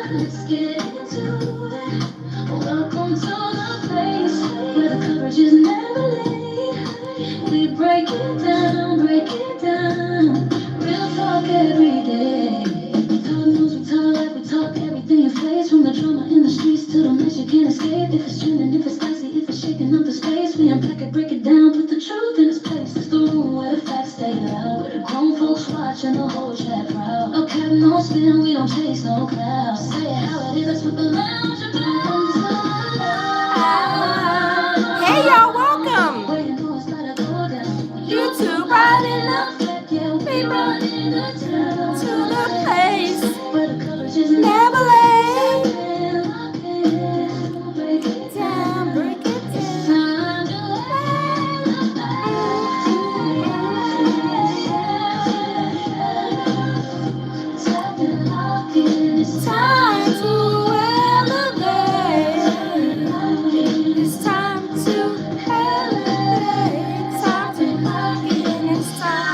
Let's get into it. Welcome to the place where the coverage is never late. We break it down, real talk every day. We talk news, we talk life, we talk everything in face. From the drama in the streets to the mess you can't escape. If it's trending, if it's spicy, if it's shaking up the space, we unpack it, break it down, put the truth in its place. It's the room where the facts stay loud, where the grown folks watching the whole chat proud. No cap, no spin, we don't chase no clouds. Say it how it is, that's what the lounge about. Hey y'all, welcome. YouTube riding up, we running to the place. Never late. Break it down, break it down. It's time to elevate. It's time to elevate. Time to lock in. It's time.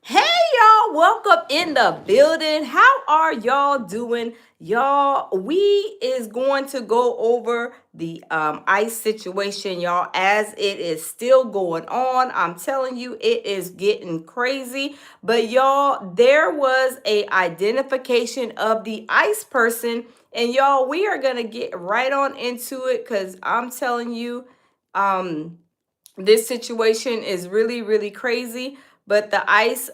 Hey y'all, welcome in the building. How are y'all doing? Y'all, we is going to go over the ICE situation, y'all, as it is still going on. I'm telling you, it is getting crazy. But y'all, there was a identification of the ICE person, and y'all, we are gonna get right on into it because I'm telling you, this situation is really, really crazy. But the ICE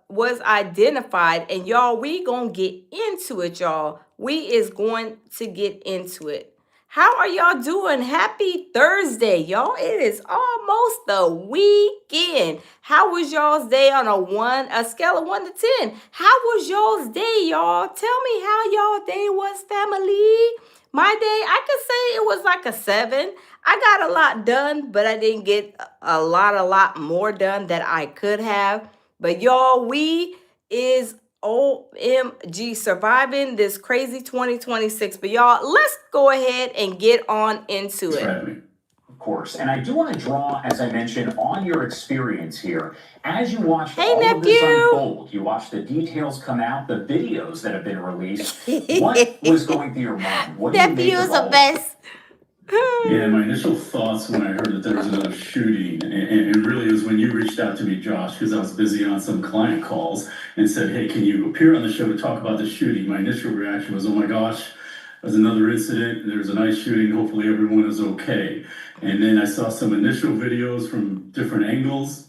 was identified, and y'all, we gonna get into it, y'all. We is going to get into it. How are y'all doing? Happy Thursday, y'all. It is almost the weekend. How was y'all's day on a scale of 1 to 10? How was y'all's day, y'all? Tell me how y'all day was, family. My day, I could say it was like a 7. I got a lot done, but I didn't get a lot more done that I could have. But y'all, we is OMG surviving this crazy 2026. But y'all, let's go ahead and get on into it. Of course. And I do want to draw, as I mentioned, on your experience here. As you watch all of this unfold, you watch the details come out, the videos that have been released. What was going through your mind? What do you make of all the best. Yeah, my initial thoughts when I heard that there was another shooting, and really it was when you reached out to me, Josh, because I was busy on some client calls and said, hey, can you appear on the show to talk about the shooting? My initial reaction was, oh my gosh, there's another incident, there's a nice shooting, hopefully everyone is okay. And then I saw some initial videos from different angles,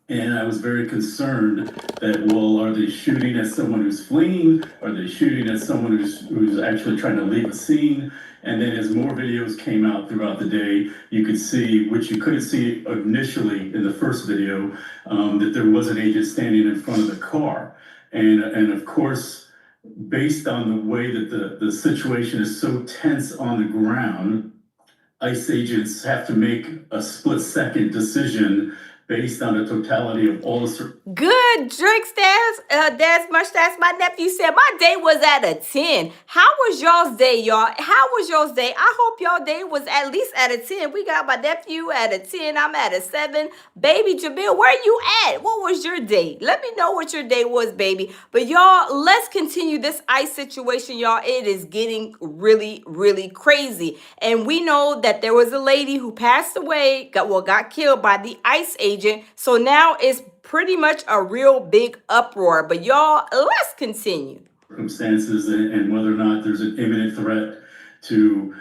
and I was very concerned that, well, are they shooting at someone who's fleeing? Are they shooting at someone who's actually trying to leave a scene? And then as more videos came out throughout the day, you could see, which you couldn't see initially in the first video, that there was an agent standing in front of the car. And of course, based on the way that the situation is so tense on the ground, ICE agents have to make a split-second decision based on the totality of all the... Good drinks, that's my nephew said my day was at a 10. How was y'all's day, y'all? How was y'all's day? I hope y'all day was at least at a 10. We got my nephew at a 10. I'm at a 7. Baby Jamil, where you at? What was your day? Let me know what your day was, baby. But y'all, let's continue this ICE situation, y'all. It is getting really, really crazy. And we know that there was a lady who passed away, got killed by the ICE agent. So now it's pretty much a real big uproar. But y'all, let's continue. Circumstances and whether or not there's an imminent threat to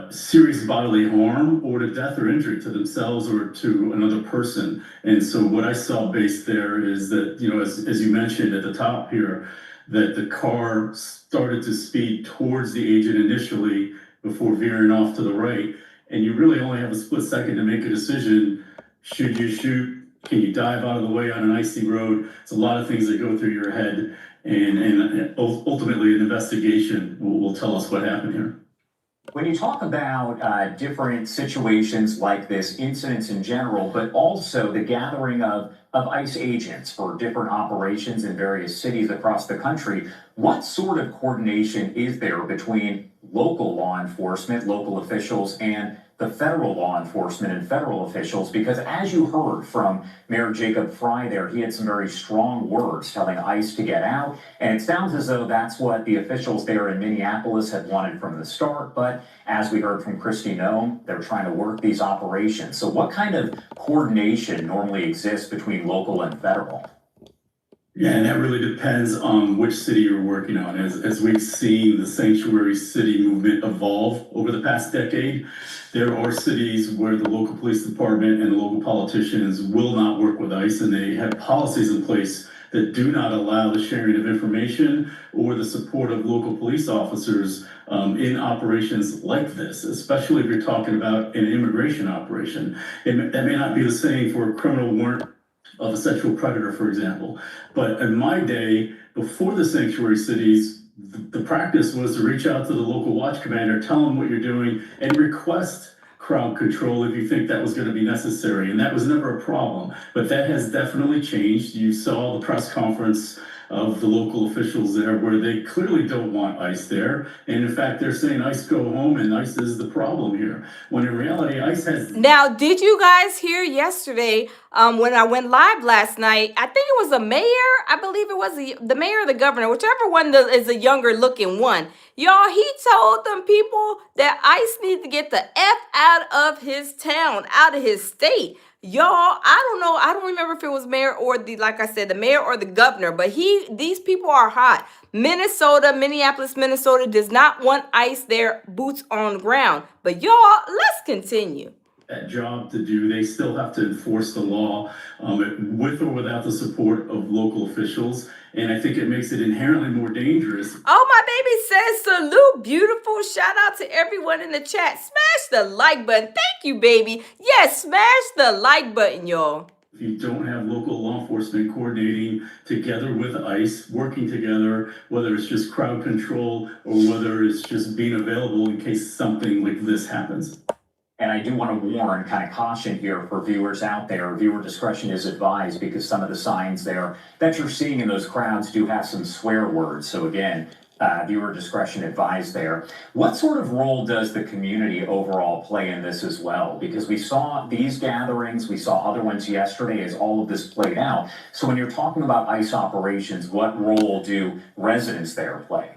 serious bodily harm or to death or injury to themselves or to another person. And so what I saw based there is that, you know, as you mentioned at the top here, that the car started to speed towards the agent initially before veering off to the right. And you really only have a split second to make a decision. Should you shoot? Can you dive out of the way on an icy road? It's a lot of things that go through your head, and ultimately an investigation will tell us what happened here. When you talk about different situations like this, incidents in general, but also the gathering of ICE agents for different operations in various cities across the country, what sort of coordination is there between local law enforcement, local officials, and the federal law enforcement and federal officials, because as you heard from Mayor Jacob Fry there, he had some very strong words telling ICE to get out. And it sounds as though that's what the officials there in Minneapolis had wanted from the start. But as we heard from Kristi Noem, they're trying to work these operations. So what kind of coordination normally exists between local and federal? Yeah, and that really depends on which city you're working on. As we've seen the sanctuary city movement evolve over the past decade, there are cities where the local police department and the local politicians will not work with ICE, and they have policies in place that do not allow the sharing of information or the support of local police officers in operations like this, especially if you're talking about an immigration operation. That may not be the same for a criminal warrant of a sexual predator, for example. But in my day, before the sanctuary cities, the practice was to reach out to the local watch commander, tell them what you're doing, and request crowd control if you think that was going to be necessary. And that was never a problem. But that has definitely changed. You saw the press conference of the local officials there where they clearly don't want ICE there. And in fact, they're saying ICE go home and ICE is the problem here. When in reality, ICE has... Now, did you guys hear yesterday when I went live last night? I think it was the mayor. I believe it was the mayor or the governor, whichever one is the younger looking one. Y'all, he told them people that ICE need to get the F out of his town, out of his state. Y'all, I don't know. I don't remember if it was mayor or like I said, the mayor or the governor, but these people are hot. Minneapolis, Minnesota does not want ICE there, boots on the ground. But y'all, let's continue. That job to do. They still have to enforce the law with or without the support of local officials. And I think it makes it inherently more dangerous. Oh, my baby says salute, beautiful. Shout out to everyone in the chat. Smash the like button. Thank you, baby. Yes, smash the like button, y'all. If you don't have local law enforcement coordinating together with ICE, working together, whether it's just crowd control or whether it's just being available in case something like this happens. And I do want to warn, kind of caution here for viewers out there. Viewer discretion is advised because some of the signs there that you're seeing in those crowds do have some swear words. So again, viewer discretion advised there. What sort of role does the community overall play in this as well? Because we saw these gatherings, we saw other ones yesterday as all of this played out. So when you're talking about ICE operations, what role do residents there play?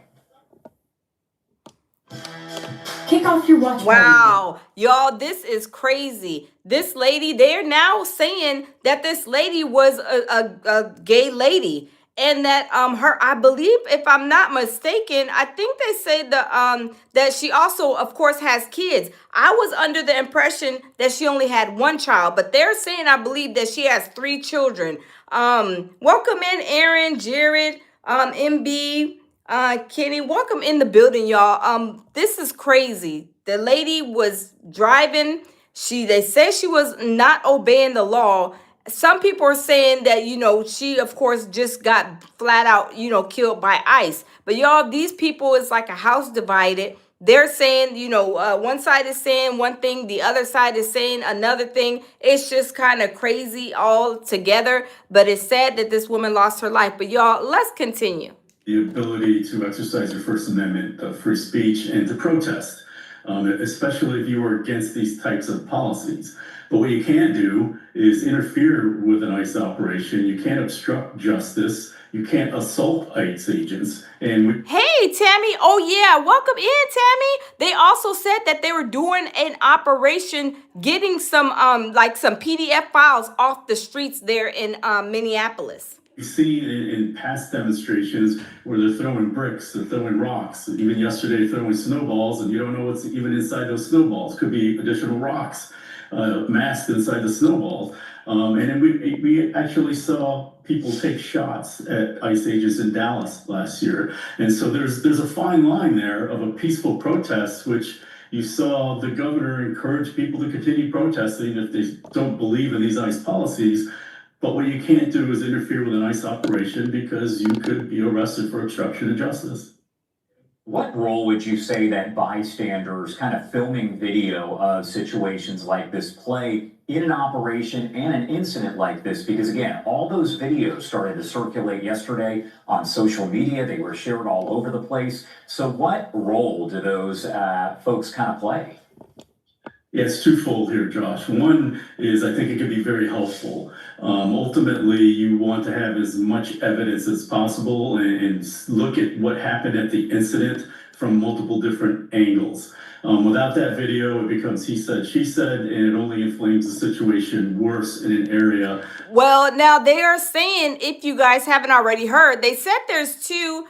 Kick off your watch. Wow, y'all, this is crazy. This lady, they're now saying that this lady was a gay lady. And that I believe, if I'm not mistaken, I think they say that she also, of course, has kids. I was under the impression that she only had one child, but they're saying, I believe, that she has 3 children. Welcome in, Aaron, Jared, MB, Kenny. Welcome in the building, y'all. This is crazy. The lady was driving. They say she was not obeying the law. Some people are saying that, she, of course, just got flat out, killed by ICE. But y'all, these people, it's like a house divided. They're saying, one side is saying one thing, the other side is saying another thing. It's just kind of crazy all together. But it's sad that this woman lost her life. But y'all, let's continue. The ability to exercise your First Amendment of free speech and to protest, especially if you are against these types of policies. But what you can't do is interfere with an ICE operation. You can't obstruct justice. You can't assault ICE agents. And hey, Tammy. Oh, yeah. Welcome in, Tammy. They also said that they were doing an operation getting some some PDF files off the streets there in Minneapolis. You see in past demonstrations where they're throwing bricks, they're throwing rocks, even yesterday throwing snowballs, and you don't know what's even inside those snowballs. Could be additional rocks masked inside the snowballs. And then we actually saw people take shots at ICE agents in Dallas last year. And so there's a fine line there of a peaceful protest, which you saw the governor encourage people to continue protesting if they don't believe in these ICE policies. But what you can't do is interfere with an ICE operation because you could be arrested for obstruction of justice. What role would you say that bystanders kind of filming video of situations like this play in an operation and an incident like this? Because again, all those videos started to circulate yesterday on social media. They were shared all over the place. So what role do those folks kind of play? Yeah, it's twofold here, Josh. One is I think it can be very helpful. Ultimately, you want to have as much evidence as possible and look at what happened at the incident from multiple different angles. Without that video, it becomes he said, she said, and it only inflames the situation worse in an area. Well, now they are saying, if you guys haven't already heard, they said there's two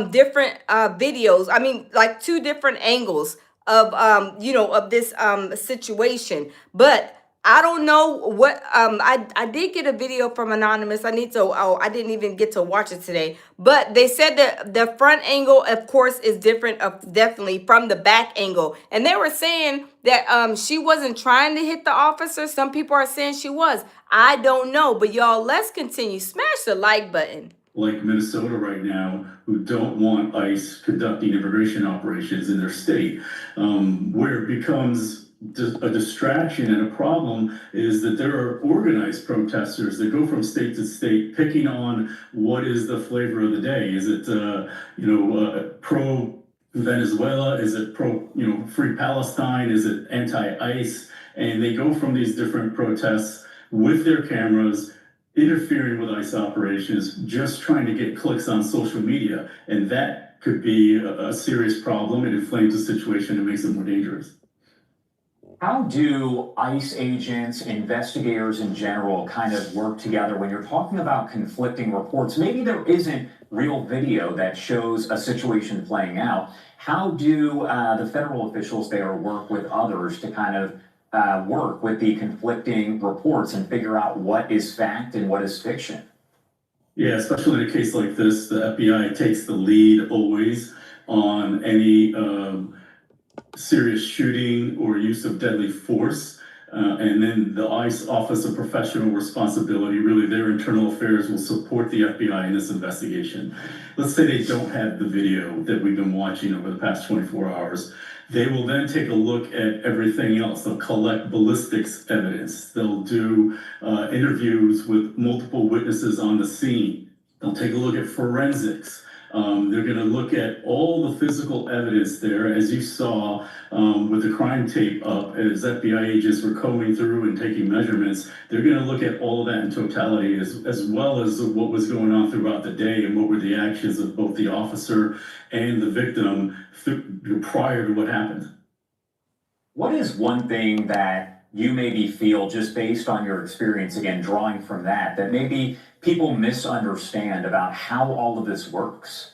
different videos. I mean, like two different angles of of this situation. But I don't know what I did get a video from Anonymous. I didn't even get to watch it today. But they said that the front angle, of course, is different definitely from the back angle. And they were saying that she wasn't trying to hit the officer. Some people are saying she was. I don't know. But y'all, let's continue. Smash the like button. Like Minnesota right now, who don't want ICE conducting immigration operations in their state, where it becomes a distraction and a problem is that there are organized protesters that go from state to state picking on what is the flavor of the day. Is it pro Venezuela? Is it pro free Palestine? Is it anti-ICE? And they go from these different protests with their cameras, interfering with ICE operations, just trying to get clicks on social media, and that could be a serious problem. It inflames the situation and makes it more dangerous. How do ICE agents, investigators in general, kind of work together when you're talking about conflicting reports? Maybe there isn't real video that shows a situation playing out. How do the federal officials there work with others to kind of work with the conflicting reports and figure out what is fact and what is fiction? Yeah, especially in a case like this, the FBI takes the lead always on any serious shooting or use of deadly force. And then the ICE Office of Professional Responsibility, really their internal affairs, will support the FBI in this investigation. Let's say they don't have the video that we've been watching over the past 24 hours. They will then take a look at everything else. They'll collect ballistics evidence. They'll do interviews with multiple witnesses on the scene. They'll take a look at forensics. They're going to look at all the physical evidence there, as you saw with the crime tape up, as FBI agents were combing through and taking measurements. They're going to look at all of that in totality, as well as what was going on throughout the day and what were the actions of both the officer and the victim prior to what happened. What is one thing that you maybe feel, just based on your experience, again, drawing from that maybe people misunderstand about how all of this works?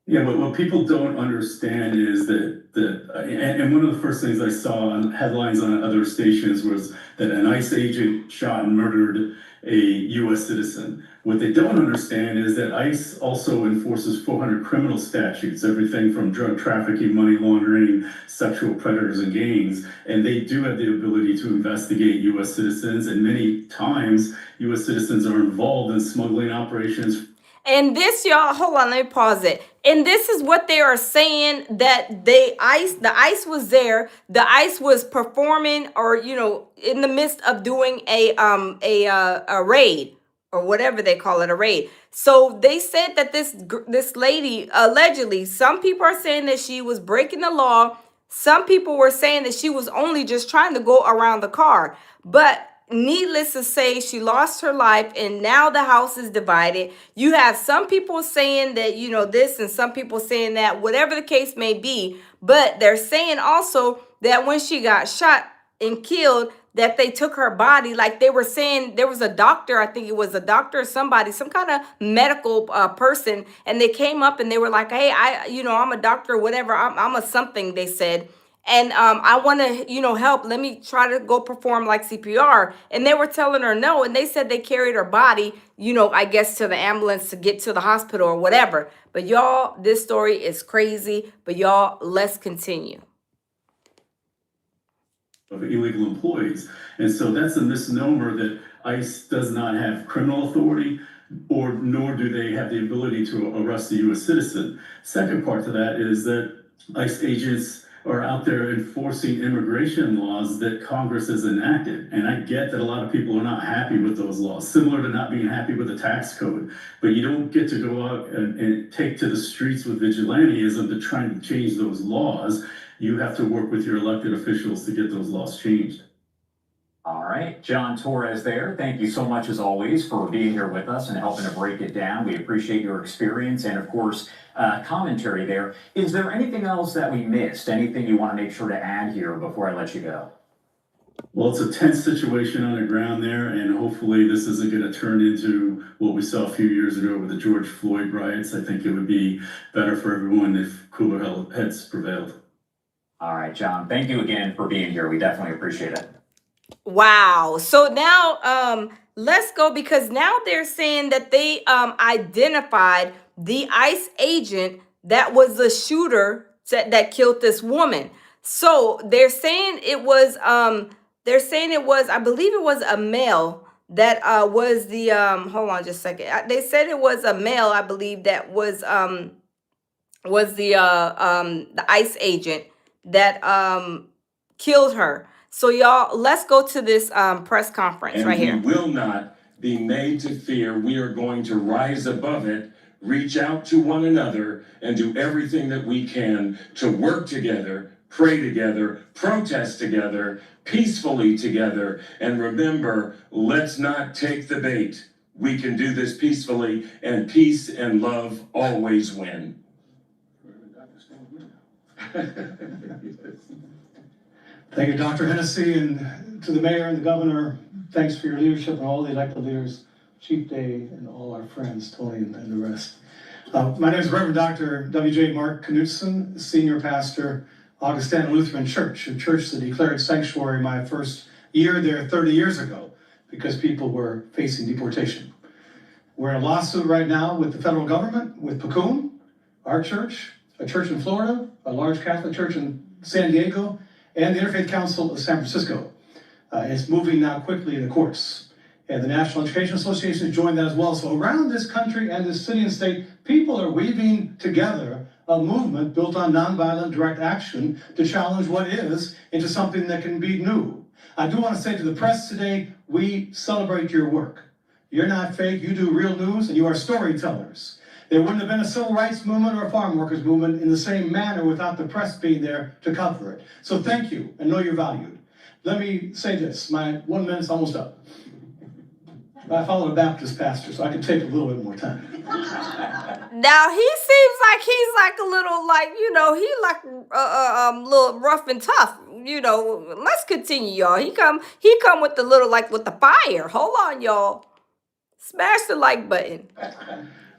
Yeah, but what people don't understand is and one of the first things I saw on headlines on other stations was that an ICE agent shot and murdered a U.S. citizen. What they don't understand is that ICE also enforces 400 criminal statutes, everything from drug trafficking, money laundering, sexual predators, and gangs. And they do have the ability to investigate U.S. citizens, and many times U.S. citizens are involved in smuggling operations. And this, y'all, hold on, let me pause it. And this is what they are saying, that the ICE was there. The ICE was performing, or in the midst of doing a raid, or whatever they call it, a raid. So they said that this lady, allegedly, some people are saying that she was breaking the law. Some people were saying that she was only just trying to go around the car. But needless to say, she lost her life, and now the house is divided. You have some people saying that, this, and some people saying that, whatever the case may be. But they're saying also that when she got shot and killed, that they took her body, like they were saying there was a doctor, I think it was a doctor or somebody, some kind of medical person, and they came up and they were like, hey, I'm a doctor, whatever, I'm a something, they said. And I want to, help. Let me try to go perform like CPR. And they were telling her no. And they said they carried her body, I guess to the ambulance to get to the hospital or whatever. But y'all, this story is crazy. But y'all, let's continue. Of illegal employees. And so that's a misnomer that ICE does not have criminal authority, nor do they have the ability to arrest a U.S. citizen. Second part to that is that ICE agents are out there enforcing immigration laws that Congress has enacted. And I get that a lot of people are not happy with those laws, similar to not being happy with the tax code. But you don't get to go out and take to the streets with vigilantism to try and change those laws. you have to work with your elected officials to get those laws changed. All right, John Torres there. Thank you so much, as always, for being here with us and helping to break it down. We appreciate your experience and, of course, commentary there. Is there anything else that we missed? Anything you want to make sure to add here before I let you go? Well, it's a tense situation on the ground there, and hopefully this isn't going to turn into what we saw a few years ago with the George Floyd riots. I think it would be better for everyone if cooler heads prevailed. All right, John, thank you again for being here. We definitely appreciate it. Wow. So now let's go, because now they're saying that they identified the ICE agent that was the shooter that killed this woman. So they're saying it was I believe it was a male that was the hold on just a second. They said it was a male, I believe, that was the ICE agent that killed her. So y'all, let's go to this press conference and right here. we will not be made to fear. We are going to rise above it, reach out to one another, and do everything that we can to work together, pray together, protest together, peacefully together. And remember, let's not take the bait. We can do this peacefully, and peace and love always win. Thank you, Dr. Hennessy, and to the mayor and the governor. Thanks for your leadership and all the elected leaders, Chief Day, and all our friends, Tony and the rest. My name is Reverend Dr. W.J. Mark Knutson, Senior Pastor, Augustana Lutheran Church, a church that declared sanctuary my first year there 30 years ago because people were facing deportation. We're in a lawsuit right now with the federal government, with Pacun, our church, a church in Florida, a large Catholic church in San Diego, and the Interfaith Council of San Francisco. It's moving now quickly in the courts. And the National Education Association has joined that as well. So around this country and this city and state, people are weaving together a movement built on nonviolent direct action to challenge what is into something that can be new. I do want to say to the press today, we celebrate your work. You're not fake, you do real news, and you are storytellers. There wouldn't have been a civil rights movement or a farm workers movement in the same manner without the press being there to cover it. So thank you, and know you're valued. Let me say this, my 1 minute's almost up. I follow a Baptist pastor, so I can take a little bit more time. Now he seems like he's like a little, like, you know, he like little rough and tough. You know, let's continue, y'all. He come with the little, like, with the fire. Hold on, y'all. Smash the like button.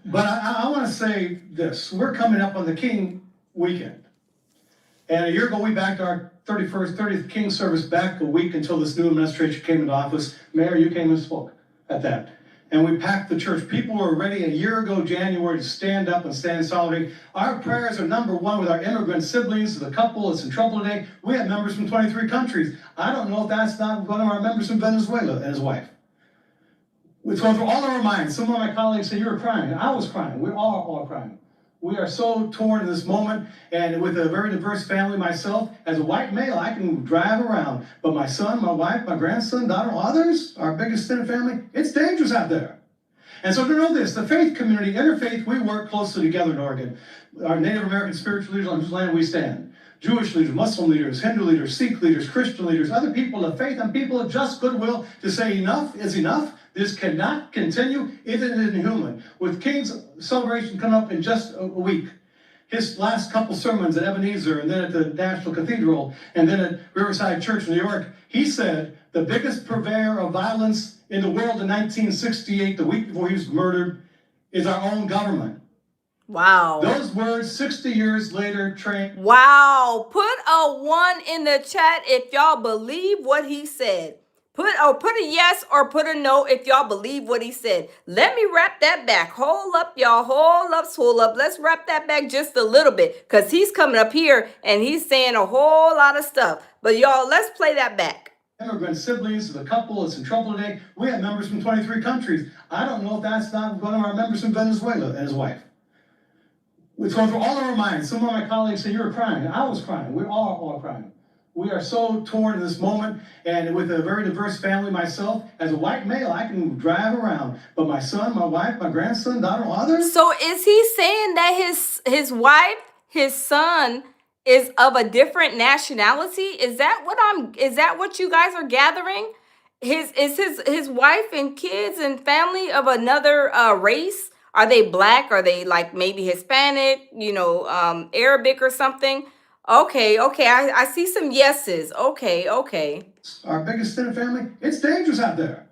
But I want to say this. We're coming up on the King weekend. And a year ago, we backed our 30th King service back a week until this new administration came into office. Mayor, you came and spoke at that. And we packed the church. People were ready a year ago, January, to stand up and stand in solidarity. Our prayers are number one with our immigrant siblings, the couple that's in trouble today. We have members from 23 countries. I don't know if that's not one of our members from Venezuela and his wife. It's going through all of our minds. Some of my colleagues say, you were crying. I was crying. We're all crying. We are so torn in this moment, and with a very diverse family myself, as a white male, I can drive around. But my son, my wife, my grandson, daughter, others, our biggest extended family, it's dangerous out there. And so to know this, the faith community, interfaith, we work closely together in Oregon. Our Native American spiritual leaders on whose land we stand. Jewish leaders, Muslim leaders, Hindu leaders, Sikh leaders, Christian leaders, other people of faith and people of just goodwill to say enough is enough. This cannot continue. It is inhuman. With King's celebration coming up in just a week, his last couple sermons at Ebenezer and then at the National Cathedral and then at Riverside Church in New York, he said the biggest purveyor of violence in the world in 1968, the week before he was murdered, is our own government. Wow. Those words 60 years later train. Wow. Put a 1 in the chat if y'all believe what he said. Put a yes or put a no if y'all believe what he said. Let me wrap that back. Hold up, y'all. Hold up. Let's wrap that back just a little bit, because he's coming up here and he's saying a whole lot of stuff. But y'all, let's play that back. Immigrant siblings, the couple that's in trouble today. We have members from 23 countries. I don't know if that's not one of our members from Venezuela and his wife. It's going through all of our minds. Some of my colleagues say, you were crying. I was crying. We're all crying. We are so torn in this moment, and with a very diverse family myself, as a white male, I can drive around. But my son, my wife, my grandson, daughter, others. So is he saying that his wife, his son, is of a different nationality? Is that what you guys are gathering? His wife and kids and family of another race? Are they black? Are they like maybe Hispanic, Arabic or something? Okay, okay. I see some yeses. Okay, okay. Our biggest extended family, it's dangerous out there.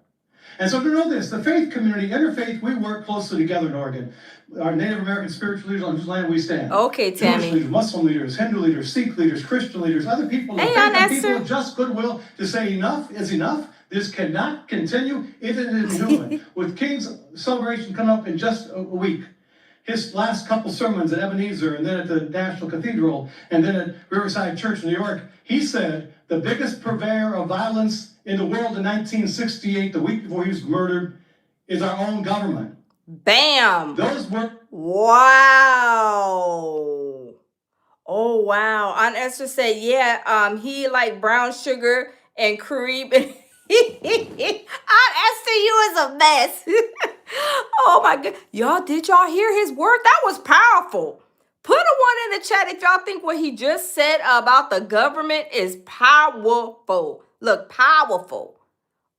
And so to know this, the faith community, interfaith, we work closely together in Oregon. Our Native American spiritual leaders on whose land we stand. Okay, Tammy. Jewish leaders, Muslim leaders, Hindu leaders, Sikh leaders, Christian leaders, other people, Hey, faith and Esther. people of just goodwill to say enough is enough. This cannot continue. It is inhuman. With King's celebration coming up in just a week, his last couple sermons at Ebenezer and then at the National Cathedral and then at Riverside Church in New York, he said the biggest purveyor of violence in the world in 1968, the week before he was murdered, is our own government. Bam. Those were... Wow. Oh, wow. Aunt Esther said, yeah, he like brown sugar and cream. Aunt Esther, you is a mess. Oh, my God. Y'all, did y'all hear his word? That was powerful. Put a one in the chat if y'all think what he just said about the government is powerful. Look, powerful.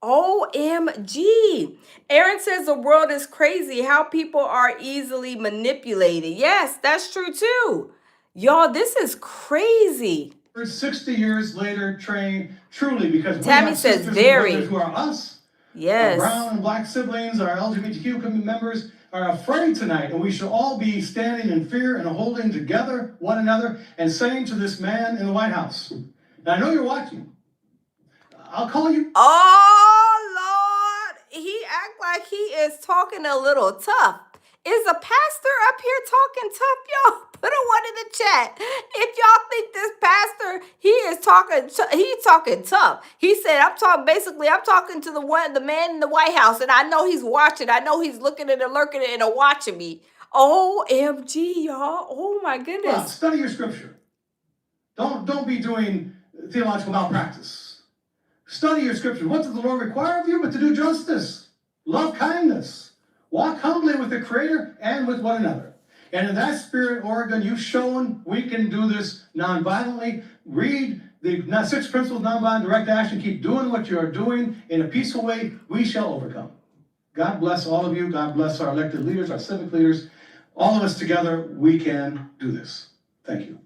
OMG. Aaron says the world is crazy. How people are easily manipulated. Yes, that's true too. Y'all, this is crazy. 60 years later, trained truly because Tammy we have says sisters very. and brothers who are us. Yes. Our brown and black siblings, our LGBTQ community members are afraid tonight, and we should all be standing in fear and holding together one another and saying to this man in the White House, and I know you're watching, I'll call you. Oh, Lord. He act like he is talking a little tough. Is a pastor up here talking tough, y'all? Put a one in the chat. If y'all think this pastor, he's talking tough. He said, I'm talking to the man in the White House, and I know he's watching. I know he's looking at and lurking and watching me. OMG, y'all. Oh my goodness. Well, study your scripture. Don't be doing theological malpractice. Study your scripture. What does the Lord require of you? But to do justice, love kindness, walk humbly with the Creator and with one another. And in that spirit, Oregon, you've shown we can do this nonviolently. Read the 6 principles of nonviolent direct action. Keep doing what you are doing in a peaceful way. We shall overcome. God bless all of you. God bless our elected leaders, our civic leaders. All of us together, we can do this. Thank you.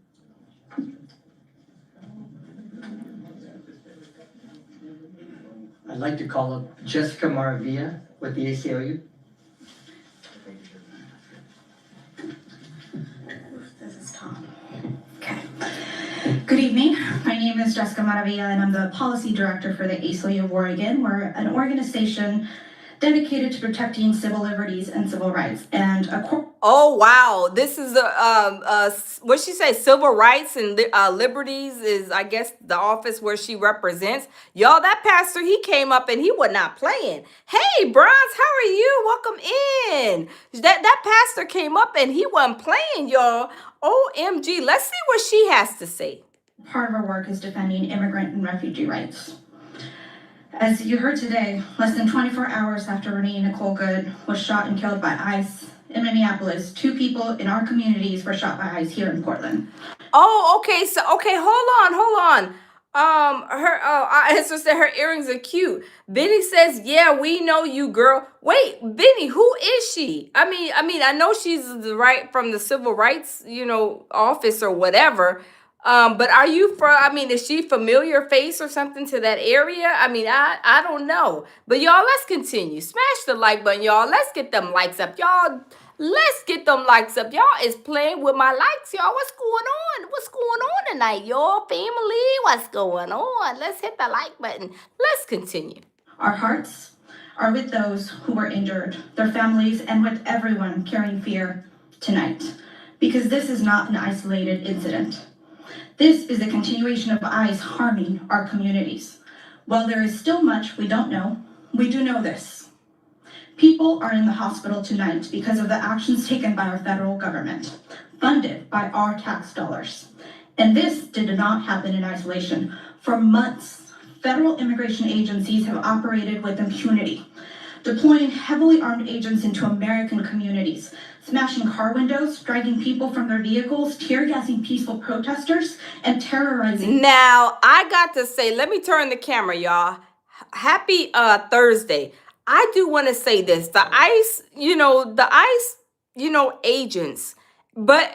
I'd like to call up Jessica Maravilla with the ACLU. This is Tom. Okay. Good evening. My name is Jessica Maravilla, and I'm the policy director for the ACLU of Oregon. We're an organization dedicated to protecting civil liberties and civil rights. And oh wow, this is what she say, civil rights and liberties is, I guess, the office where she represents. Y'all, that pastor, he came up and he was not playing. Hey, Bronze, how are you? Welcome in. That pastor came up and he wasn't playing, y'all. OMG, let's see what she has to say. part of our work is defending immigrant and refugee rights. As you heard today, less than 24 hours after Renee Nicole Good was shot and killed by ICE in Minneapolis, 2 people in our communities were shot by ICE here in Portland. Oh, okay. So, okay, hold on. Her sister said her earrings are cute. Benny says, "Yeah, we know you, girl." Wait, Benny, who is she? I mean, I know she's from the civil rights, office or whatever. But are you is she familiar face or something to that area? I don't know. But y'all, let's continue. Smash the like button, y'all. Let's get them likes up, y'all. Let's get them likes up. Y'all is playing with my likes, y'all. What's going on? What's going on tonight, y'all? Family, what's going on? Let's hit the like button. Let's continue. Our hearts are with those who were injured, their families, and with everyone carrying fear tonight. Because this is not an isolated incident. This is a continuation of ICE harming our communities. While there is still much we don't know, we do know this. People are in the hospital tonight because of the actions taken by our federal government, funded by our tax dollars. And this did not happen in isolation. For months, federal immigration agencies have operated with impunity, deploying heavily armed agents into American communities, smashing car windows, dragging people from their vehicles, tear gassing peaceful protesters, and terrorizing. Now, I got to say, let me turn the camera, y'all. Happy Thursday. I do want to say this. The ICE, agents, but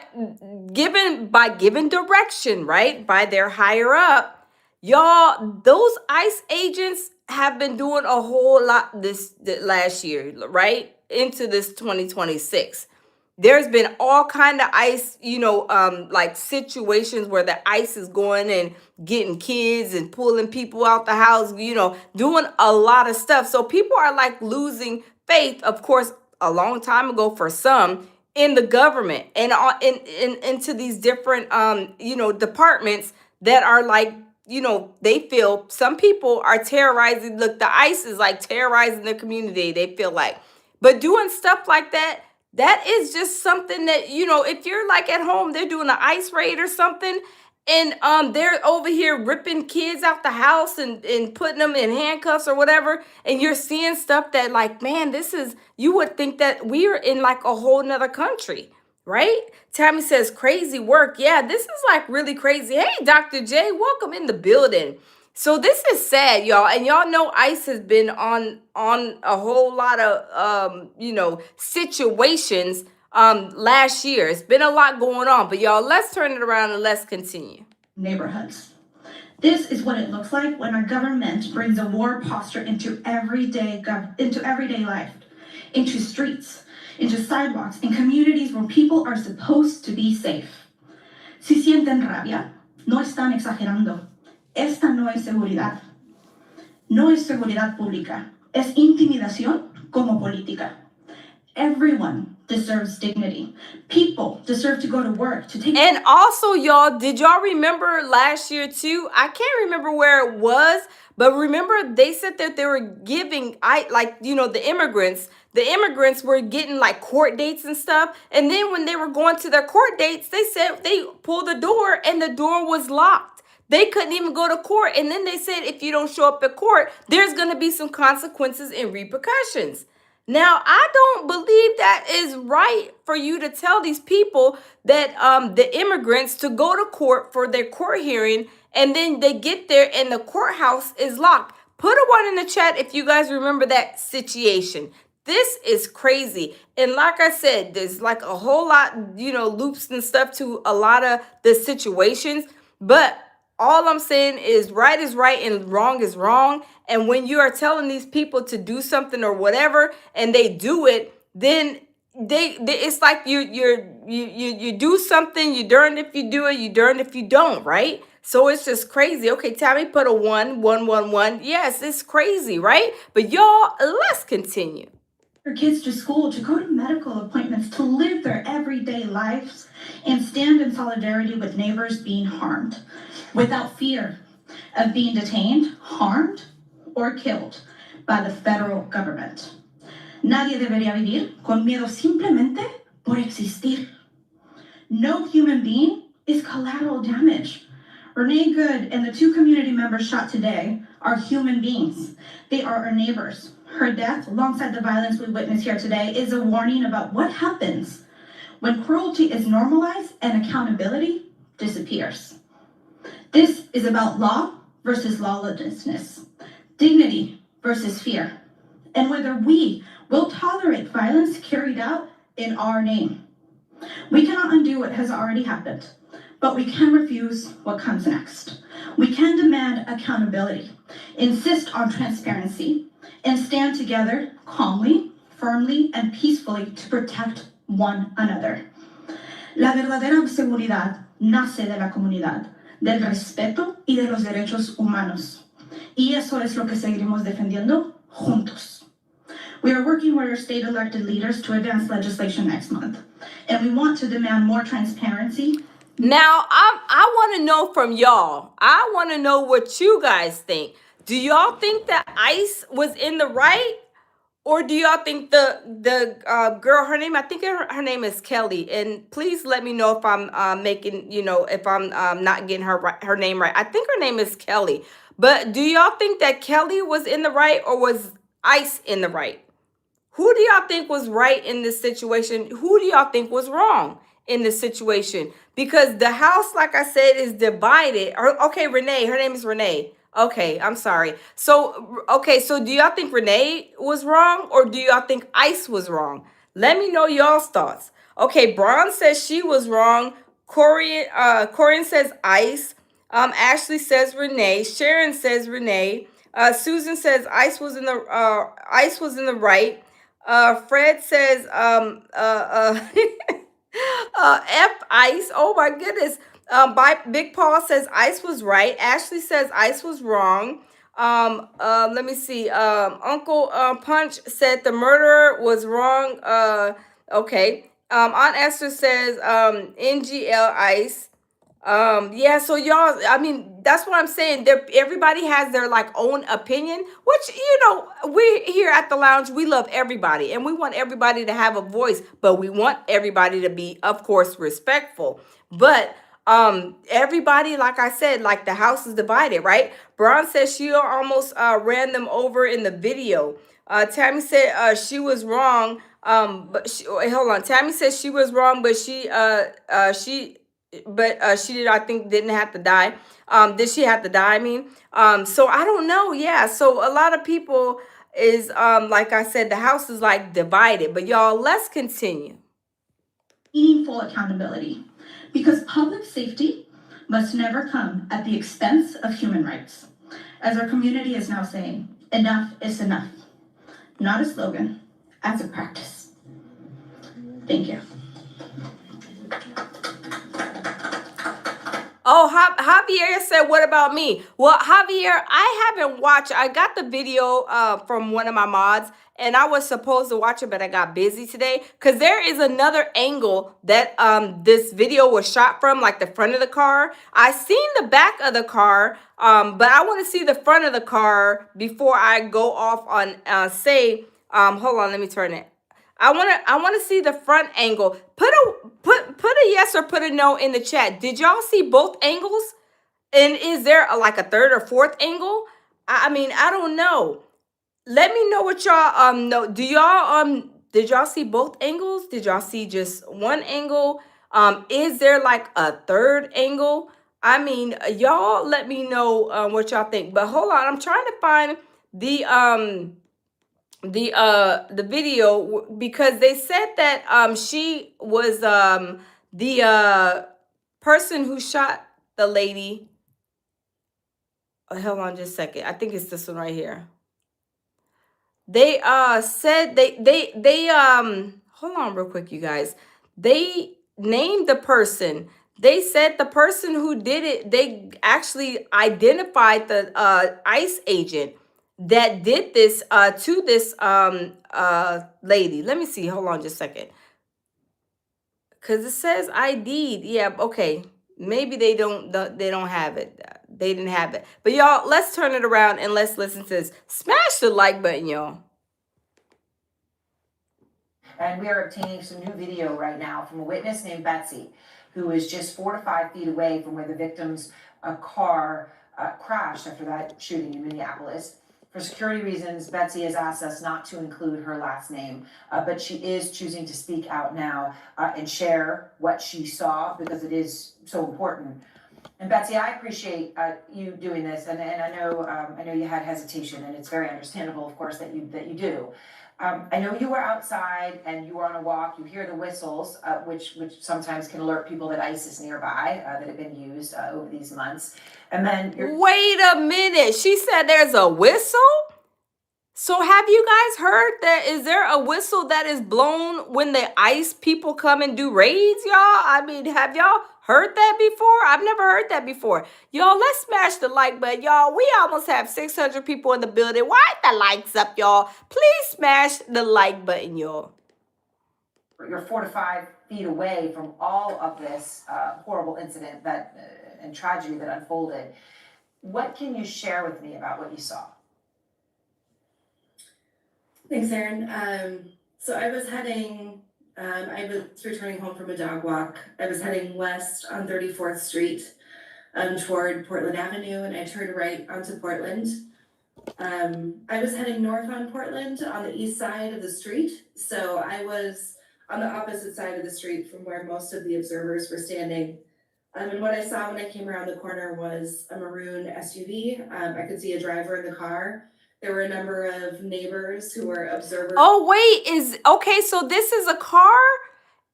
given direction, right, by their higher up, y'all, those ICE agents have been doing a whole lot this last year, right, into this 2026. There's been all kind of ICE, like situations where the ICE is going and getting kids and pulling people out the house, doing a lot of stuff. So people are like losing faith, of course, a long time ago for some, in the government and into these different departments that are like, they feel some people are terrorizing. Look, the ICE is like terrorizing the community, they feel like. But doing stuff like that is just something that, if you're like at home, they're doing an ICE raid or something, and they're over here ripping kids out the house and putting them in handcuffs or whatever, and you're seeing stuff that, like, man, you would think that we are in like a whole nother country, right? Tammy says, crazy work. Yeah, this is like really crazy. Hey, Dr. J, welcome in the building. So this is sad, y'all. And y'all know ICE has been on a whole lot of situations last year. It's been a lot going on. But y'all, let's turn it around and let's continue. Neighborhoods. This is what it looks like when our government brings a war posture into everyday life, into streets, into sidewalks, in communities where people are supposed to be safe. Si sienten rabia, no están exagerando. Esta no es seguridad. No es seguridad pública. Es intimidación como política. Everyone deserves dignity. People deserve to go to work, to take. And also, y'all, did y'all remember last year too? I can't remember where it was, but remember they said that they were giving, the immigrants were getting like court dates and stuff. And then when they were going to their court dates, they said they pulled the door and the door was locked. They couldn't even go to court. And then they said, if you don't show up at court, there's going to be some consequences and repercussions. Now, I don't believe that is right for you to tell these people that the immigrants to go to court for their court hearing, and then they get there and the courthouse is locked. Put a 1 in the chat if you guys remember that situation. This is crazy. And like I said, there's like a whole lot, loops and stuff to a lot of the situations. But all I'm saying is right and wrong is wrong. And when you are telling these people to do something or whatever, and they do it, then they it's like you do something, you're darned if you do it, you're darned if you don't, right? So it's just crazy. Okay, Tammy put a 1. Yes, it's crazy, right? But y'all, let's continue. Your kids to school, to go to medical appointments, to live their everyday lives, and stand in solidarity with neighbors being harmed, without fear of being detained, harmed, or killed by the federal government. Nadie debería vivir con miedo simplemente por existir. No human being is collateral damage. Renee Good and the 2 community members shot today are human beings. They are our neighbors. Her death, alongside the violence we witness here today, is a warning about what happens when cruelty is normalized and accountability disappears. This is about law versus lawlessness, dignity versus fear, and whether we will tolerate violence carried out in our name. We cannot undo what has already happened, but we can refuse what comes next. We can demand accountability, insist on transparency, and stand together calmly, firmly, and peacefully to protect one another. La verdadera seguridad nace de la comunidad, del respeto y de los derechos humanos. Y eso es lo que seguiremos defendiendo juntos. We are working with our state elected leaders to advance legislation next month, and we want to demand more transparency. Now, I want to know from y'all. I want to know what you guys think. Do y'all think that ICE was in the right? Or do y'all think the girl, her name, I think her name is Kelly. And please let me know if I'm if I'm not getting her name right. I think her name is Kelly. But do y'all think that Kelly was in the right or was ICE in the right? Who do y'all think was right in this situation? Who do y'all think was wrong in this situation? Because the house, like I said, is divided. Okay, Renee, her name is Renee. Okay, I'm sorry. So, okay, so do y'all think Renee was wrong or do y'all think Ice was wrong? Let me know y'all's thoughts. Okay, Braun says she was wrong. Corian says Ice. Ashley says Renee. Sharon says Renee. Susan says Ice was in the right. Fred says F Ice. Oh my goodness. By Big Paul says Ice was right. Ashley says Ice was wrong. Let me see. Uncle Punch said the murderer was wrong. Okay. Aunt Esther says NGL Ice. Yeah, so y'all, I mean, that's what I'm saying. There, everybody has their like own opinion, which we here at the lounge, we love everybody and we want everybody to have a voice, but we want everybody to be, of course, respectful. But everybody, like I said, like the house is divided, right? Braun says she almost ran them over in the video. Tammy said she was wrong. But hold on. Tammy says she was wrong, but she she did, I think, didn't have to die. Did she have to die? I mean, so I don't know. Yeah. So a lot of people is like I said, the house is like divided. But y'all, let's continue. Meaningful accountability, because public safety must never come at the expense of human rights. As our community is now saying, enough is enough. Not a slogan, as a practice. Thank you. Oh, Javier said, what about me? Well, Javier, I haven't watched. I got the video from one of my mods, and I was supposed to watch it, but I got busy today. Because there is another angle that this video was shot from, like the front of the car. I seen the back of the car, but I want to see the front of the car before I go off on, hold on, let me turn it. I want to see the front angle. Put a yes or put a no in the chat. Did y'all see both angles? And is there like a third or fourth angle? I mean, I don't know. Let me know what y'all know. Did y'all see both angles? Did y'all see just one angle? Is there like a third angle? I mean, y'all let me know what y'all think. But hold on, I'm trying to find the video because they said that she was the person who shot the lady. Hold on just a second. I think it's this one right here. They said they hold on real quick, you guys. They named the person. They said the person who did it, they actually identified the ICE agent that did this to this lady. Let me see. Hold on just a second. Cuz it says ID'd. Yeah, okay. Maybe they don't have it. They didn't have it. But y'all, let's turn it around and let's listen to this. Smash the like button, y'all. And we are obtaining some new video right now from a witness named Betsy, who is just 4 to 5 feet away from where the victim's car crashed after that shooting in Minneapolis. For security reasons, Betsy has asked us not to include her last name, but she is choosing to speak out now and share what she saw because it is so important. And Betsy, I appreciate you doing this, and I know you had hesitation, and it's very understandable, of course, that you do. I know you were outside and you were on a walk. You hear the whistles, which sometimes can alert people that ICE is nearby, that have been used over these months. And then wait a minute. She said there's a whistle? So have you guys heard that? Is there a whistle that is blown when the ICE people come and do raids, y'all? I mean, have y'all heard that before? I've never heard that before. Y'all, let's smash the like button, y'all. We almost have 600 people in the building. Why the likes up, y'all? Please smash the like button, y'all. You're 4 to 5 feet away from all of this horrible incident and tragedy that unfolded. What can you share with me about what you saw? Thanks, Erin. So I was returning home from a dog walk. I was heading west on 34th Street toward Portland Avenue, and I turned right onto Portland. I was heading north on Portland on the east side of the street. So I was on the opposite side of the street from where most of the observers were standing. And what I saw when I came around the corner was a maroon SUV. I could see a driver in the car. There were a number of neighbors who were observers. Oh wait, okay, so this is a car?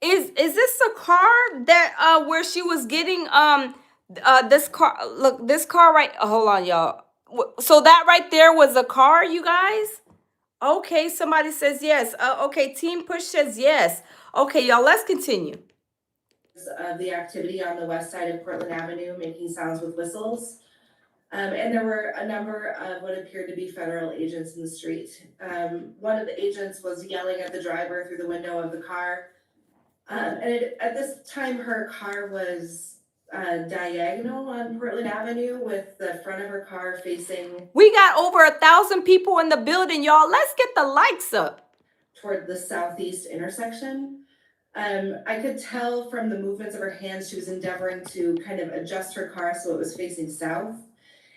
Is this a car that where she was getting this car, look, this car right, hold on y'all. So that right there was a car, you guys? Okay, somebody says yes. Okay, Team Push says yes. Okay, y'all, let's continue. Of the activity on the west side of Portland Avenue, making sounds with whistles. And there were a number of what appeared to be federal agents in the street. One of the agents was yelling at the driver through the window of the car. At this time, her car was diagonal on Portland Avenue with the front of her car facing. We got over 1,000 people in the building, y'all. Let's get the likes up. Toward the southeast intersection. I could tell from the movements of her hands, she was endeavoring to kind of adjust her car so it was facing south.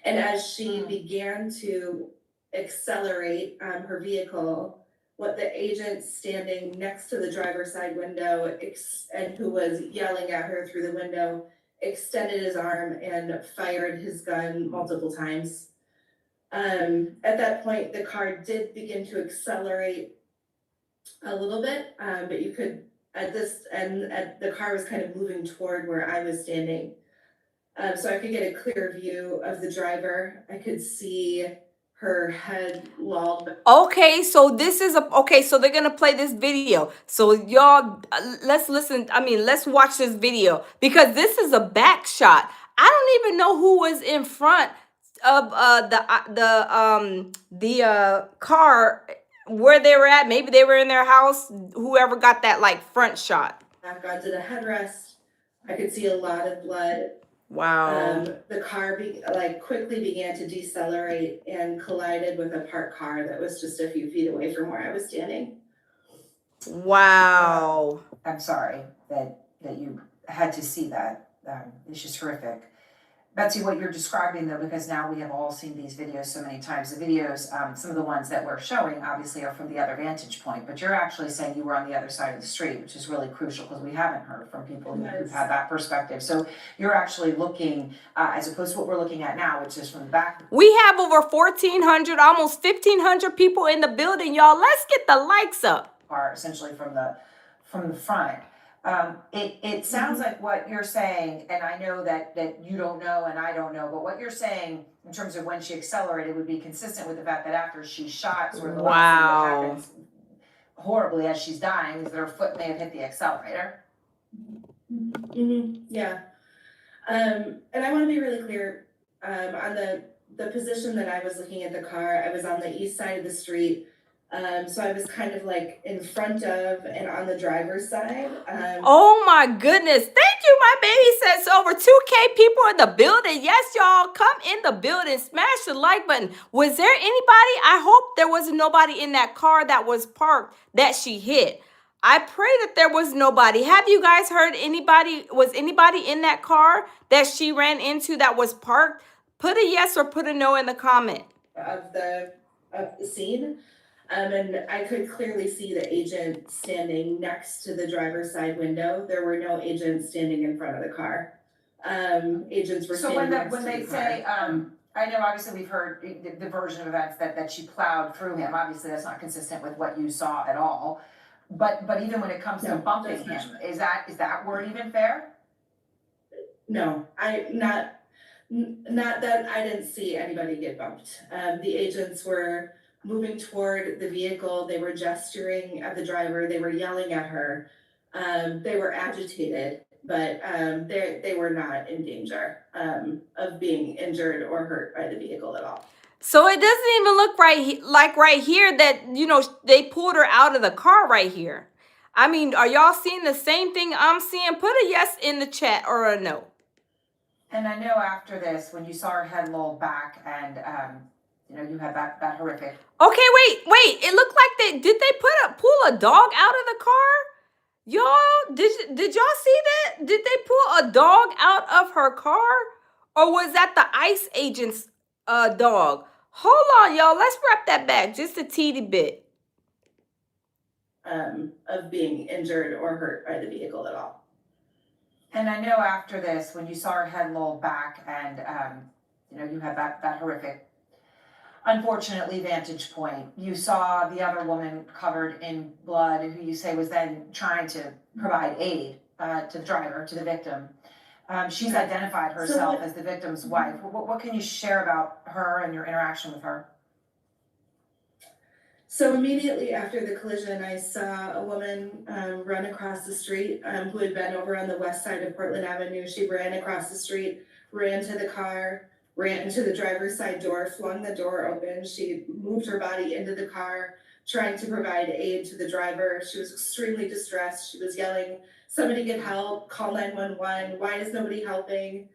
And as she began to accelerate her vehicle, what the agent standing next to the driver's side window and who was yelling at her through the window extended his arm and fired his gun multiple times. At that point, the car did begin to accelerate a little bit, but you could the car was kind of moving toward where I was standing. So I could get a clear view of the driver. I could see her head lolled. Okay, so this is so they're gonna play this video. So y'all, let's listen. I mean, let's watch this video because this is a back shot. I don't even know who was in front of the car where they were at. Maybe they were in their house. Whoever got that like front shot. Back onto the headrest. I could see a lot of blood. Wow. The car quickly began to decelerate and collided with a parked car that was just a few feet away from where I was standing. Wow. I'm sorry that you had to see that. It's just horrific. Betsy, what you're describing though, because now we have all seen these videos so many times, the videos, some of the ones that we're showing obviously are from the other vantage point, but you're actually saying you were on the other side of the street, which is really crucial because we haven't heard from people who've had that perspective. So you're actually looking, as opposed to what we're looking at now, which is from the back. We have over 1,400, almost 1,500 people in the building, y'all. Let's get the likes up. Are essentially from the front. It sounds like what you're saying, and I know that you don't know and I don't know, but what you're saying in terms of when she accelerated would be consistent with the fact that after she shot, sort of the last thing that happens horribly as she's dying is that her foot may have hit the accelerator. Mm-hmm. Yeah. And I want to be really clear on the position that I was looking at the car. I was on the east side of the street. So I was kind of like in front of and on the driver's side. Oh my goodness. Thank you, my baby says over 2K people in the building. Yes, y'all, come in the building. Smash the like button. Was there anybody? I hope there wasn't nobody in that car that was parked that she hit. I pray that there was nobody. Have you guys heard anybody? Was anybody in that car that she ran into that was parked? Put a yes or put a no in the comment. Of the scene. And I could clearly see the agent standing next to the driver's side window. There were no agents standing in front of the car. Agents were standing next to the car. So when they say, I know obviously we've heard the version of events that she plowed through him. Obviously that's not consistent with what you saw at all. But even when it comes to bumping him, is that word even fair? No, not that I didn't see anybody get bumped. The agents were moving toward the vehicle. They were gesturing at the driver. They were yelling at her. They were agitated, but they were not in danger of being injured or hurt by the vehicle at all. So it doesn't even look right here that, they pulled her out of the car right here. I mean, are y'all seeing the same thing I'm seeing? Put a yes in the chat or a no. And I know after this, when you saw her head loll back and, you had that horrific. Okay, wait. It looked like did they pull a dog out of the car? Y'all, did y'all see that? Did they pull a dog out of her car? Or was that the ICE agent's dog? Hold on, y'all. Let's wrap that back just a teeny bit. Of being injured or hurt by the vehicle at all. And I know after this, when you saw her head lolled back and, you had that horrific, unfortunately, vantage point, you saw the other woman covered in blood who you say was then trying to provide aid to the driver, to the victim. She's identified herself as the victim's wife. What can you share about her and your interaction with her? So immediately after the collision, I saw a woman run across the street who had been over on the west side of Portland Avenue. She ran across the street, ran to the car, ran to the driver's side door, flung the door open. She moved her body into the car, trying to provide aid to the driver. She was extremely distressed. She was yelling, "Somebody get help, call 911, why is nobody helping?"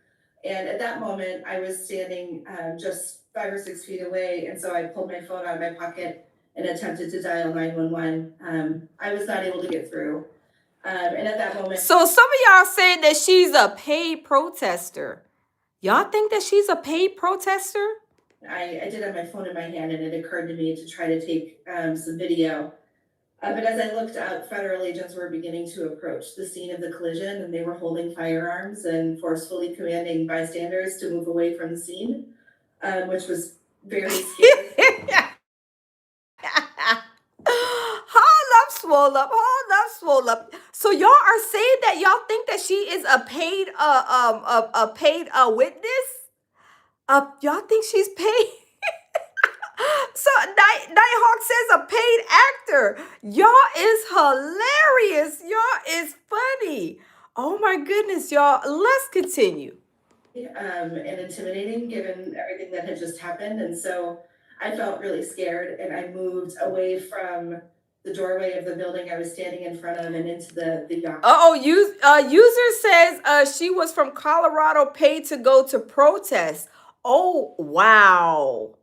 And at that moment, I was standing just 5 or 6 feet away, and so I pulled my phone out of my pocket and attempted to dial 911. I was not able to get through. And at that moment. So some of y'all said that she's a paid protester. Y'all think that she's a paid protester? I did have my phone in my hand, and it occurred to me to try to take some video. But as I looked out, federal agents were beginning to approach the scene of the collision, and they were holding firearms and forcefully commanding bystanders to move away from the scene, which was very scary. Hold up, swole up. So y'all are saying that y'all think that she is a paid witness? Y'all think she's paid? So Nighthawk says a paid actor. Y'all is hilarious. Y'all is funny. Oh my goodness, y'all. Let's continue. And intimidating given everything that had just happened. And so I felt really scared, and I moved away from the doorway of the building I was standing in front of and into the yard. User says she was from Colorado, paid to go to protest. Oh, wow.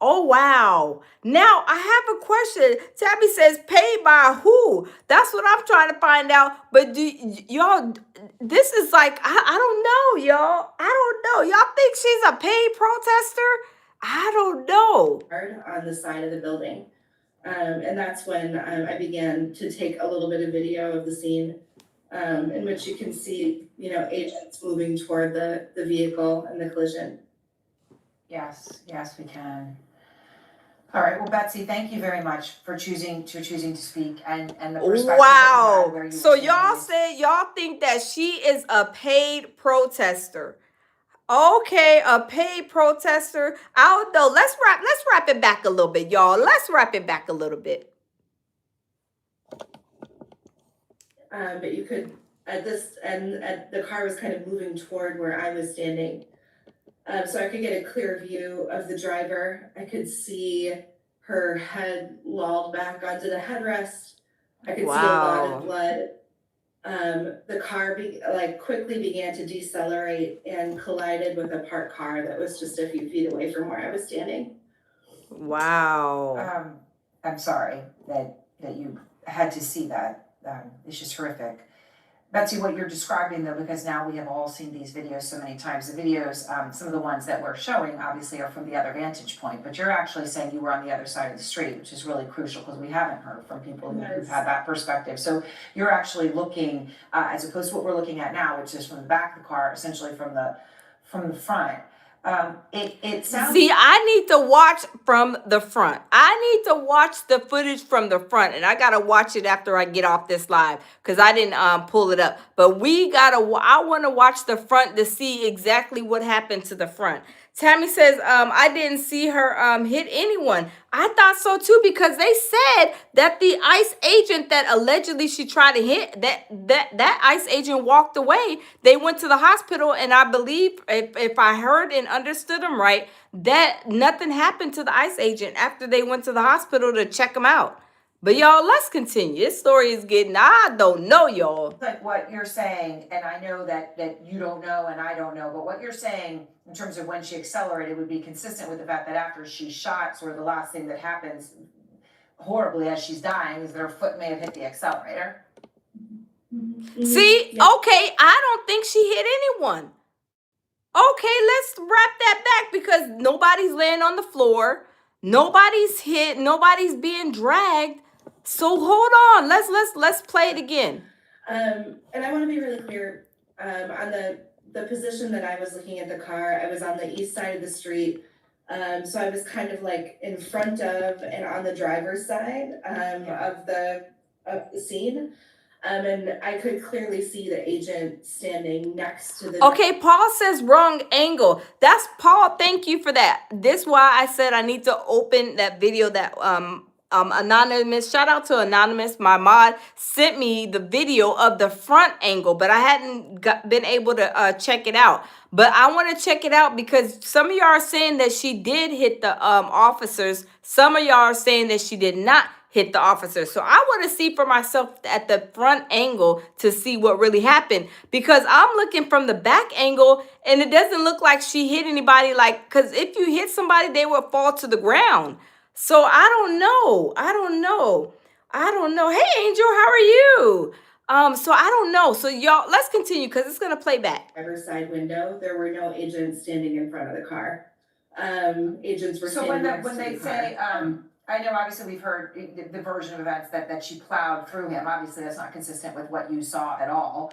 Oh, wow. Now, I have a question. Tabby says, paid by who? That's what I'm trying to find out. But y'all, this is like, I don't know, y'all. I don't know. Y'all think she's a paid protester? I don't know. On the side of the building. And that's when I began to take a little bit of video of the scene in which you can see, agents moving toward the vehicle and the collision. Yes, we can. All right. Well, Betsy, thank you very much for choosing to speak and the perspective. Wow. Where you So y'all say y'all think that she is a paid protester. Okay, a paid protester. I don't know. Let's wrap it back a little bit, y'all. Let's wrap it back a little bit. But you could the car was kind of moving toward where I was standing. So I could get a clear view of the driver. I could see her head lolled back onto the headrest. I could see a lot of blood. The car quickly began to decelerate and collided with a parked car that was just a few feet away from where I was standing. Wow. I'm sorry that you had to see that. It's just horrific. Betsy, what you're describing though, because now we have all seen these videos so many times, the videos, some of the ones that we're showing obviously are from the other vantage point, but you're actually saying you were on the other side of the street, which is really crucial because we haven't heard from people who've had that perspective. So you're actually looking, as opposed to what we're looking at now, which is from the back of the car, essentially from the front. It sounds. See, I need to watch from the front. I need to watch the footage from the front, and I gotta watch it after I get off this live because I didn't pull it up. But I want to watch the front to see exactly what happened to the front. Tammy says, I didn't see her hit anyone. I thought so too, because they said that the ICE agent that allegedly she tried to hit, that ICE agent walked away. They went to the hospital, and I believe, if I heard and understood them right, that nothing happened to the ICE agent after they went to the hospital to check him out. But y'all, let's continue. This story is getting, I don't know, y'all. Like what you're saying, and I know that you don't know and I don't know, but what you're saying in terms of when she accelerated would be consistent with the fact that after she's shot, sort of the last thing that happens horribly as she's dying is that her foot may have hit the accelerator. See, okay, I don't think she hit anyone. Okay, let's wrap that back because nobody's laying on the floor, nobody's hit, nobody's being dragged. So hold on, let's play it again. And I want to be really clear, on the position that I was looking at the car, I was on the east side of the street. So I was kind of like in front of and on the driver's side, of the scene. And I could clearly see the agent standing next to the. Okay, Paul says wrong angle. That's Paul. Thank you for that. This why I said I need to open that video that anonymous. Shout out to anonymous. My mod sent me the video of the front angle, but I hadn't been able to check it out. But I want to check it out because some of y'all are saying that she did hit the officers. Some of y'all are saying that she did not hit the officer. So I want to see for myself at the front angle to see what really happened because I'm looking from the back angle and it doesn't look like she hit anybody, like, because if you hit somebody, they would fall to the ground. So I don't know. Hey, Angel, how are you? So I don't know. So y'all, let's continue because it's going to play back. Driver's side window, there were no agents standing in front of the car. Agents were So standing next to the car. when they say, I know obviously we've heard the version of events that she plowed through him. Obviously that's not consistent with what you saw at all.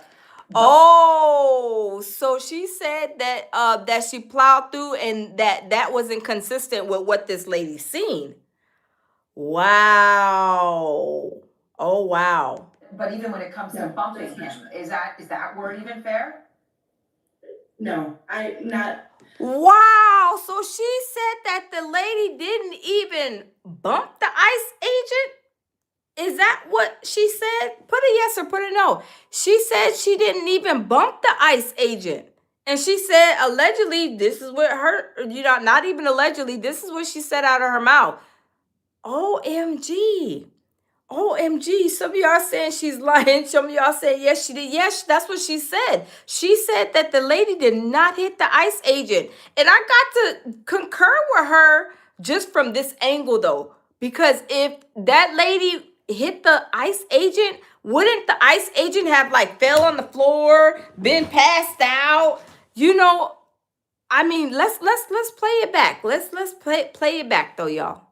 Oh, so she said that that she plowed through and that wasn't consistent with what this lady seen. Wow. Oh, wow. But even when it comes to bumping him, is that word even fair? No, not. Wow. So she said that the lady didn't even bump the ICE agent? Is that what she said? Put a yes or put a no. She said she didn't even bump the ICE agent. And she said, allegedly, this is what her, not even allegedly, this is what she said out of her mouth. OMG. OMG. Some of y'all saying she's lying. Some of y'all saying, yes, she did. Yes, that's what she said. She said that the lady did not hit the ICE agent. And I got to concur with her just from this angle, though. Because if that lady hit the ICE agent, wouldn't the ICE agent have fell on the floor, been passed out? I mean, let's play it back. Let's play it back though, y'all.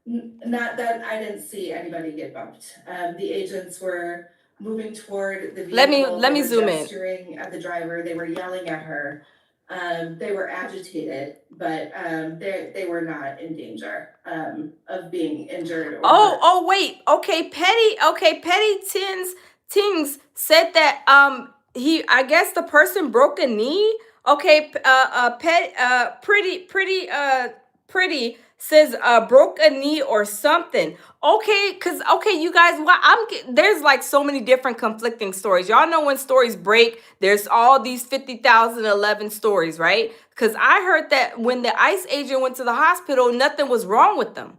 Not that I didn't see anybody get bumped. The agents were moving toward the vehicle. Let me zoom in. Gesturing at the driver. They were yelling at her. They were agitated, but they were not in danger of being injured. Oh, wait. Okay, Petty Tings said that I guess the person broke a knee. Okay, pretty says broke a knee or something. Okay, you guys, there's so many different conflicting stories. Y'all know when stories break, there's all these 50,011 stories, right? Because I heard that when the ICE agent went to the hospital, nothing was wrong with them.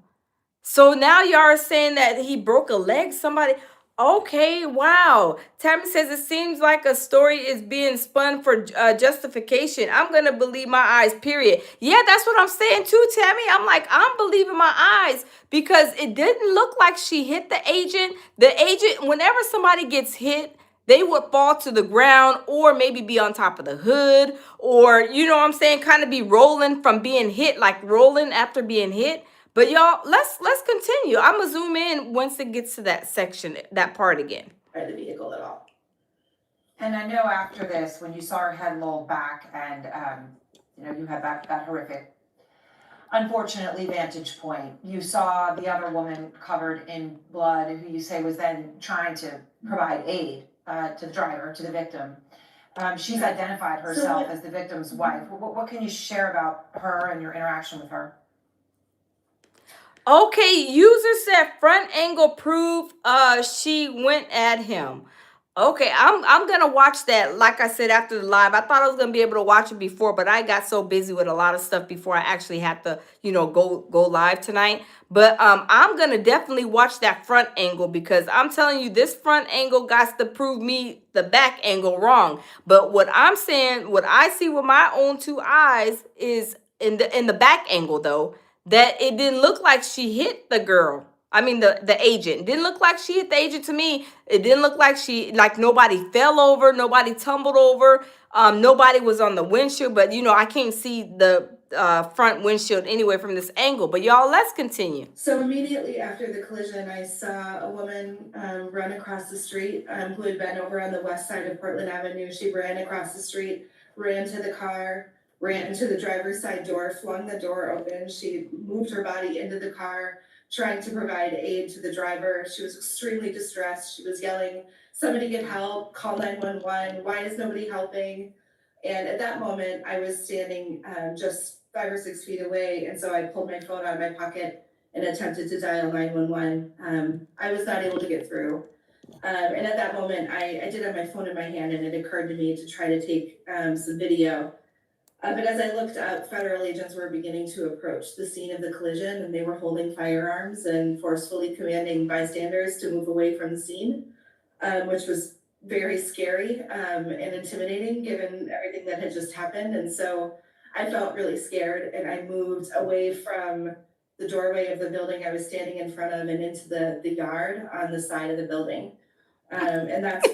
So now y'all are saying that he broke a leg, somebody. Okay, wow. Tammy says it seems like a story is being spun for justification. I'm going to believe my eyes, period. Yeah, that's what I'm saying too, Tammy. I'm believing my eyes because it didn't look like she hit the agent. The agent, whenever somebody gets hit, they would fall to the ground or maybe be on top of the hood or, kind of be rolling from being hit, like rolling after being hit. But y'all, let's continue. I'm gonna zoom in once it gets to that section, that part again. By the vehicle at all. And I know after this, when you saw her head loll back and you had that horrific, unfortunately, vantage point, you saw the other woman covered in blood, who you say was then trying to provide aid to the driver, to the victim. She's identified herself as the victim's wife. What can you share about her and your interaction with her? Okay, user said front angle proof she went at him. Okay, I'm gonna watch that. Like I said, after the live, I thought I was gonna be able to watch it before, but I got so busy with a lot of stuff before I actually had to, go live tonight. But I'm gonna definitely watch that front angle because I'm telling you, this front angle got to prove me the back angle wrong. But what I'm saying, what I see with my own two eyes is in the back angle though, that it didn't look like she hit the girl. I mean, the agent. Didn't look like she hit the agent to me. It didn't look like like nobody fell over, nobody tumbled over, nobody was on the windshield. But I can't see the front windshield anyway from this angle. But y'all, let's continue. So immediately after the collision, I saw a woman run across the street who had been over on the west side of Portland Avenue. She ran across the street, ran to the car, ran into the driver's side door, flung the door open. She moved her body into the car, trying to provide aid to the driver. She was extremely distressed. She was yelling, "Somebody get help, call 911, why is nobody helping?" And at that moment, I was standing just 5 or 6 feet away, and so I pulled my phone out of my pocket and attempted to dial 911. I was not able to get through. And at that moment, I did have my phone in my hand, and it occurred to me to try to take some video. But as I looked up, federal agents were beginning to approach the scene of the collision, and they were holding firearms and forcefully commanding bystanders to move away from the scene, which was very scary and intimidating given everything that had just happened. And so I felt really scared, and I moved away from the doorway of the building I was standing in front of and into the yard on the side of the building. And that's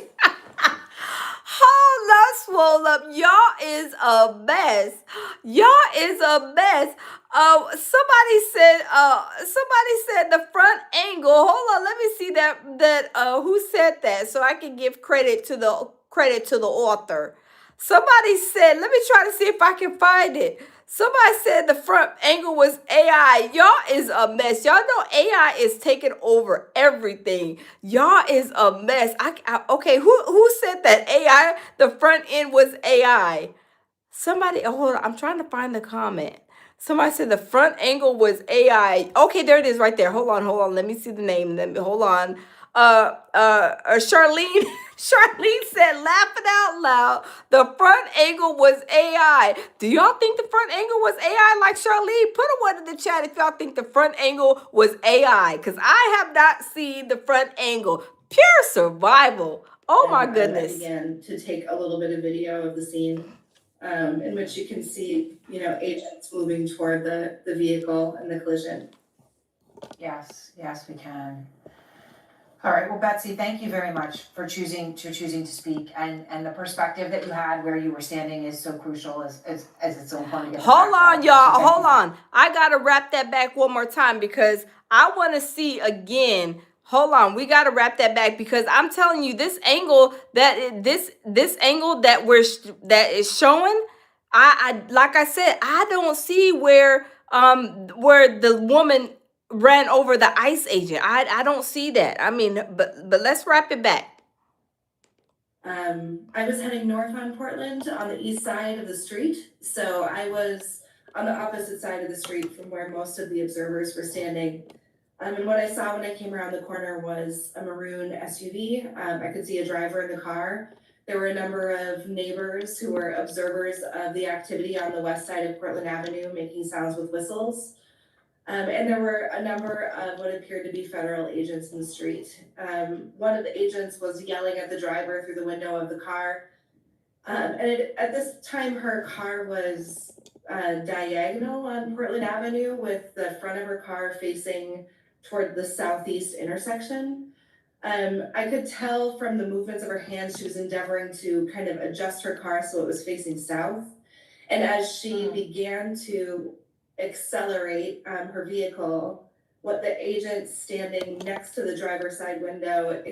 Hold up, swole up. Y'all is a mess. Y'all is a mess. Somebody said the front angle. Hold on, let me see that who said that so I can give credit to the author. Somebody said, let me try to see if I can find it. Somebody said the front angle was AI. Y'all is a mess. Y'all know AI is taking over everything. Y'all is a mess. Okay, who said that AI, the front end was AI? Somebody, hold on, I'm trying to find the comment. Somebody said the front angle was AI. Okay, there it is right there. Hold on. Let me see the name. Hold on. Charlene Charlene said, laughing out loud, the front angle was AI. Do y'all think the front angle was AI like Charlene? Put a one in the chat if y'all think the front angle was AI, because I have not seen the front angle. Pure survival. Oh my goodness. I began to take a little bit of video of the scene in which you can see, agents moving toward the vehicle and the collision. Yes, we can. All right, well, Betsy, thank you very much for choosing to speak, and the perspective that you had where you were standing is so crucial as it's so important to get. Hold on, y'all. Hold on. I gotta wrap that back one more time because I want to see again. Hold on, we gotta wrap that back because I'm telling you, this angle this angle that is showing, I like I said, I don't see where the woman ran over the ICE agent. I don't see that. I mean, but let's wrap it back. I was heading north on Portland on the east side of the street. So I was on the opposite side of the street from where most of the observers were standing. And what I saw when I came around the corner was a maroon SUV. I could see a driver in the car. There were a number of neighbors who were observers of the activity on the west side of Portland Avenue, making sounds with whistles. And there were a number of what appeared to be federal agents in the street. One of the agents was yelling at the driver through the window of the car. At this time, her car was diagonal on Portland Avenue with the front of her car facing toward the southeast intersection. I could tell from the movements of her hands, she was endeavoring to kind of adjust her car so it was facing south. And as she began to accelerate her vehicle, what the agent standing next to the driver's side window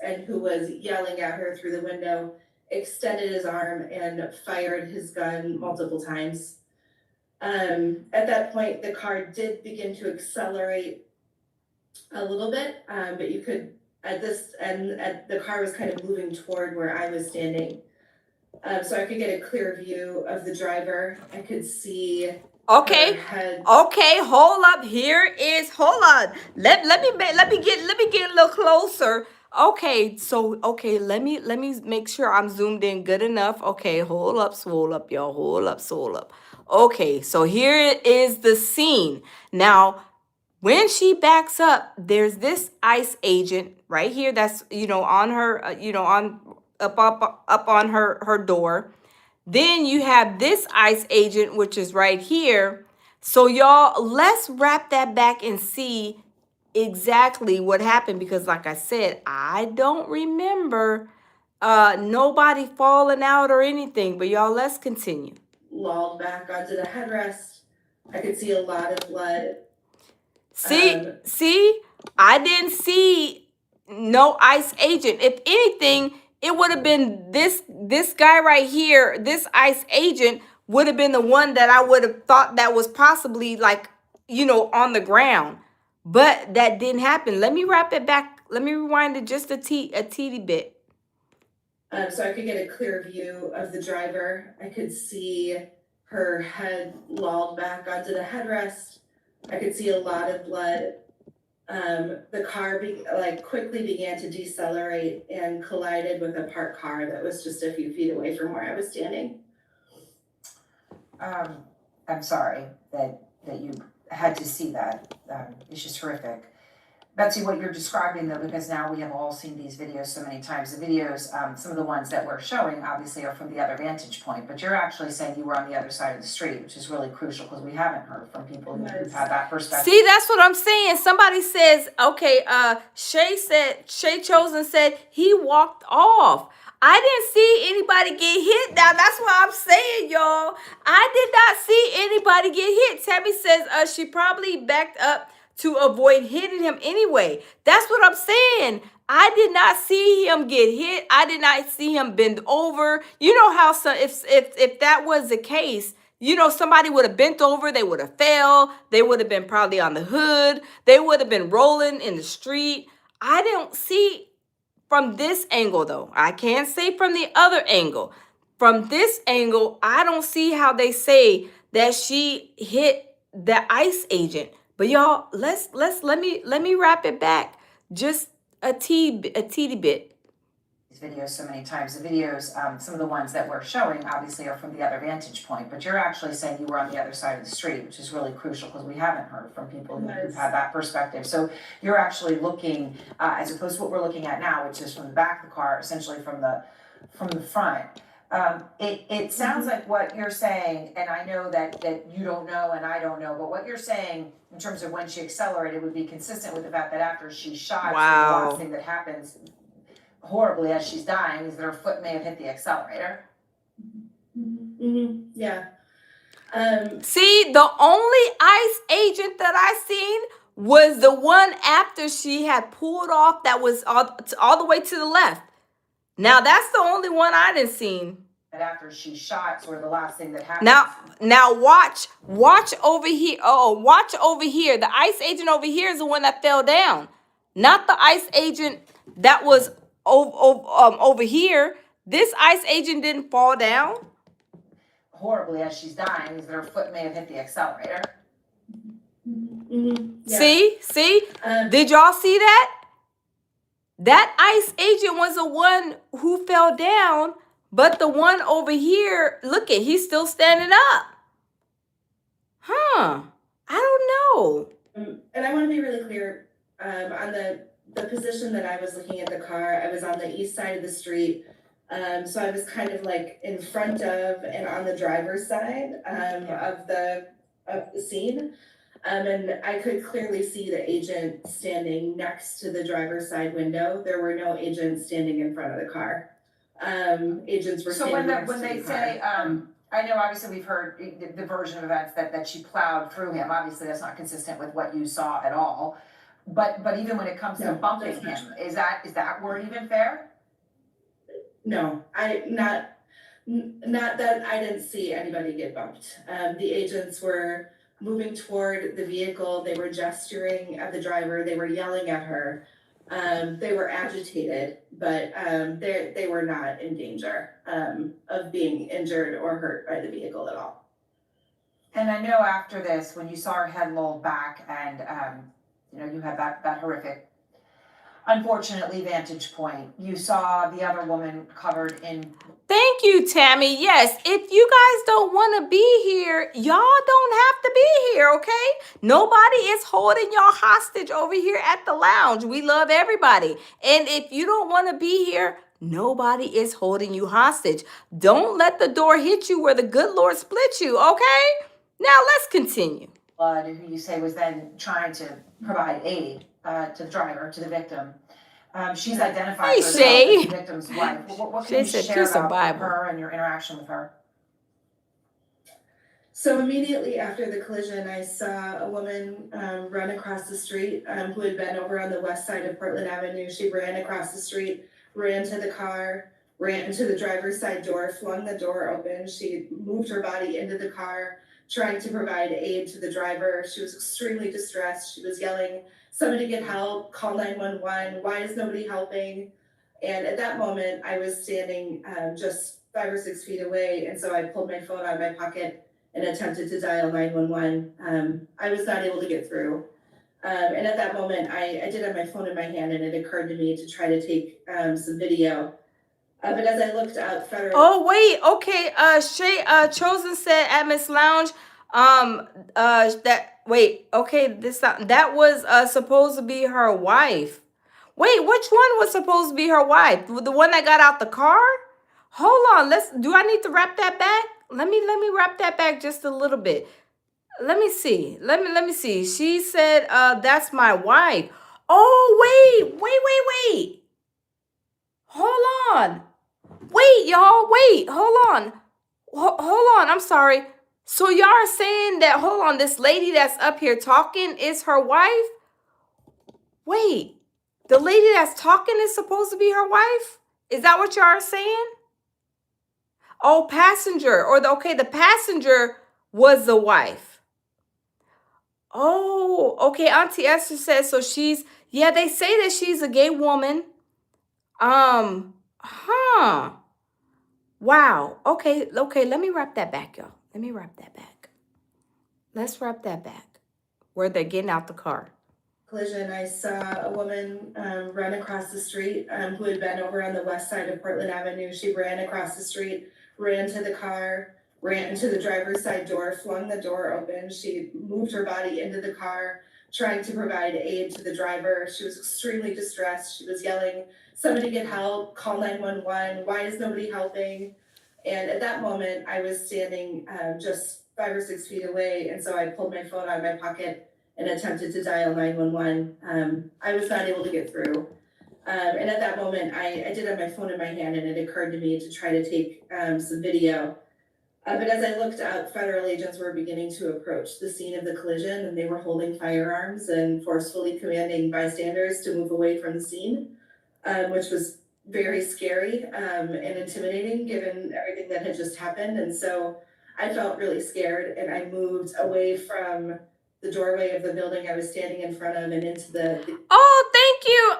and who was yelling at her through the window extended his arm and fired his gun multiple times. At that point, the car did begin to accelerate a little bit, but you could the car was kind of moving toward where I was standing. So I could get a clear view of the driver. I could see. Okay, hold up. Hold on. Let me get a little closer. Okay, let me make sure I'm zoomed in good enough. Okay, hold up, swole up, y'all. Hold up, swole up. Okay, so here is the scene. Now, when she backs up, there's this ICE agent right here that's on her up on her door. Then you have this ICE agent, which is right here. So y'all, let's wrap that back and see exactly what happened because, like I said, I don't remember nobody falling out or anything. But y'all, let's continue. Lolled back onto the headrest. I could see a lot of blood. See, I didn't see no ICE agent. If anything, it would have been this guy right here. This ICE agent would have been the one that I would have thought that was possibly like, on the ground. But that didn't happen. Let me wrap it back. Let me rewind it just a teeny bit. So I could get a clear view of the driver. I could see her head lolled back onto the headrest. I could see a lot of blood. The car quickly began to decelerate and collided with a parked car that was just a few feet away from where I was standing. I'm sorry that you had to see that. It's just horrific. Betsy, what you're describing though, because now we have all seen these videos so many times, the videos, some of the ones that we're showing obviously are from the other vantage point, but you're actually saying you were on the other side of the street, which is really crucial because we haven't heard from people who've had that perspective. See, that's what I'm saying. Somebody says, okay, Shay Chosen said he walked off. I didn't see anybody get hit. Now, that's what I'm saying, y'all. I did not see anybody get hit. Tammy says she probably backed up to avoid hitting him anyway. That's what I'm saying. I did not see him get hit. I did not see him bend over. You know how if that was the case, somebody would have bent over, they would have fell, they would have been probably on the hood, they would have been rolling in the street. I don't see from this angle though. I can't say from the other angle. From this angle, I don't see how they say that she hit the ICE agent. But y'all, let me wrap it back just a teeny bit. These videos so many times. The videos, some of the ones that we're showing obviously are from the other vantage point, but you're actually saying you were on the other side of the street, which is really crucial because we haven't heard from people who've had that perspective. So you're actually looking, as opposed to what we're looking at now, which is from the back of the car, essentially from the front. It sounds like what you're saying, and I know that you don't know and I don't know, but what you're saying in terms of when she accelerated would be consistent with the fact that after she shot, Wow. the last thing that happens horribly as she's dying is that her foot may have hit the accelerator. Mm-hmm. Yeah. See, the only ICE agent that I seen was the one after she had pulled off that was all the way to the left. Now, that's the only one I didn't seen. And after she shot, sort of the last thing that happened. Now watch over here. Oh, watch over here. The ICE agent over here is the one that fell down, not the ICE agent that was over here. This ICE agent didn't fall down. Horribly as she's dying is that her foot may have hit the accelerator. Mm-hmm. Yeah. See? Did y'all see that? That ICE agent was the one who fell down, but the one over here, look at, he's still standing up. I don't know. And I want to be really clear, on the position that I was looking at the car, I was on the east side of the street. So I was kind of like in front of and on the driver's side of the scene. And I could clearly see the agent standing next to the driver's side window. There were no agents standing in front of the car. Agents were standing next to the car. So when they say, I know obviously we've heard the version of events that she plowed through him. Obviously that's not consistent with what you saw at all. But even when it comes to bumping him, is that word even fair? No, not that I didn't see anybody get bumped. The agents were moving toward the vehicle. They were gesturing at the driver. They were yelling at her. They were agitated, but they were not in danger of being injured or hurt by the vehicle at all. And I know after this, when you saw her head lolled back and you had that horrific, unfortunately, vantage point, you saw the other woman covered in. Thank you, Tammy. Yes, if you guys don't want to be here, y'all don't have to be here, okay? Nobody is holding y'all hostage over here at the lounge. We love everybody. And if you don't want to be here, nobody is holding you hostage. Don't let the door hit you where the good Lord split you, okay? Now let's continue. Blood, who you say was then trying to provide aid to the driver, to the victim. She's identified Hey, herself Shay. as the victim's wife. What Shay can you said, share "Here's a about Bible." her and your interaction with her? So immediately after the collision, I saw a woman run across the street who had been over on the west side of Portland Avenue. She ran across the street, ran to the car, ran into the driver's side door, flung the door open. She moved her body into the car, trying to provide aid to the driver. She was extremely distressed. She was yelling, "Somebody get help, call 911, why is nobody helping?" And at that moment, I was standing just 5 or 6 feet away, and so I pulled my phone out of my pocket and attempted to dial 911. I was not able to get through. And at that moment, I did have my phone in my hand, and it occurred to me to try to take some video. But as I looked out federal. Oh, wait. Okay. Shay, Chosen said at Miss Lounge, that was supposed to be her wife. Wait, which one was supposed to be her wife? The one that got out the car? Hold on. Do I need to wrap that back? Let me wrap that back just a little bit. Let me see. Let me see. She said, that's my wife. Oh, wait. Hold on. Wait, y'all. Wait, hold on. Hold on. I'm sorry. So y'all are saying that, hold on, this lady that's up here talking is her wife? Wait, the lady that's talking is supposed to be her wife? Is that what y'all are saying? Oh, passenger. The passenger was the wife. Oh, okay. Auntie Esther says, so they say that she's a gay woman. Wow. Okay, let me wrap that back, y'all. Let's wrap that back. Where they're getting out the car. Collision, I saw a woman run across the street who had been over on the west side of Portland Avenue. She ran across the street, ran to the car, ran into the driver's side door, flung the door open. She moved her body into the car, trying to provide aid to the driver. She was extremely distressed. She was yelling, "Somebody get help, call 911, why is nobody helping?" And at that moment, I was standing just 5 or 6 feet away, and so I pulled my phone out of my pocket and attempted to dial 911. I was not able to get through. And at that moment, I did have my phone in my hand, and it occurred to me to try to take some video. But as I looked out, federal agents were beginning to approach the scene of the collision, and they were holding firearms and forcefully commanding bystanders to move away from the scene, which was very scary and intimidating given everything that had just happened. And so I felt really scared, and I moved away from the doorway of the building I was standing in front of and into the. Oh, thank you,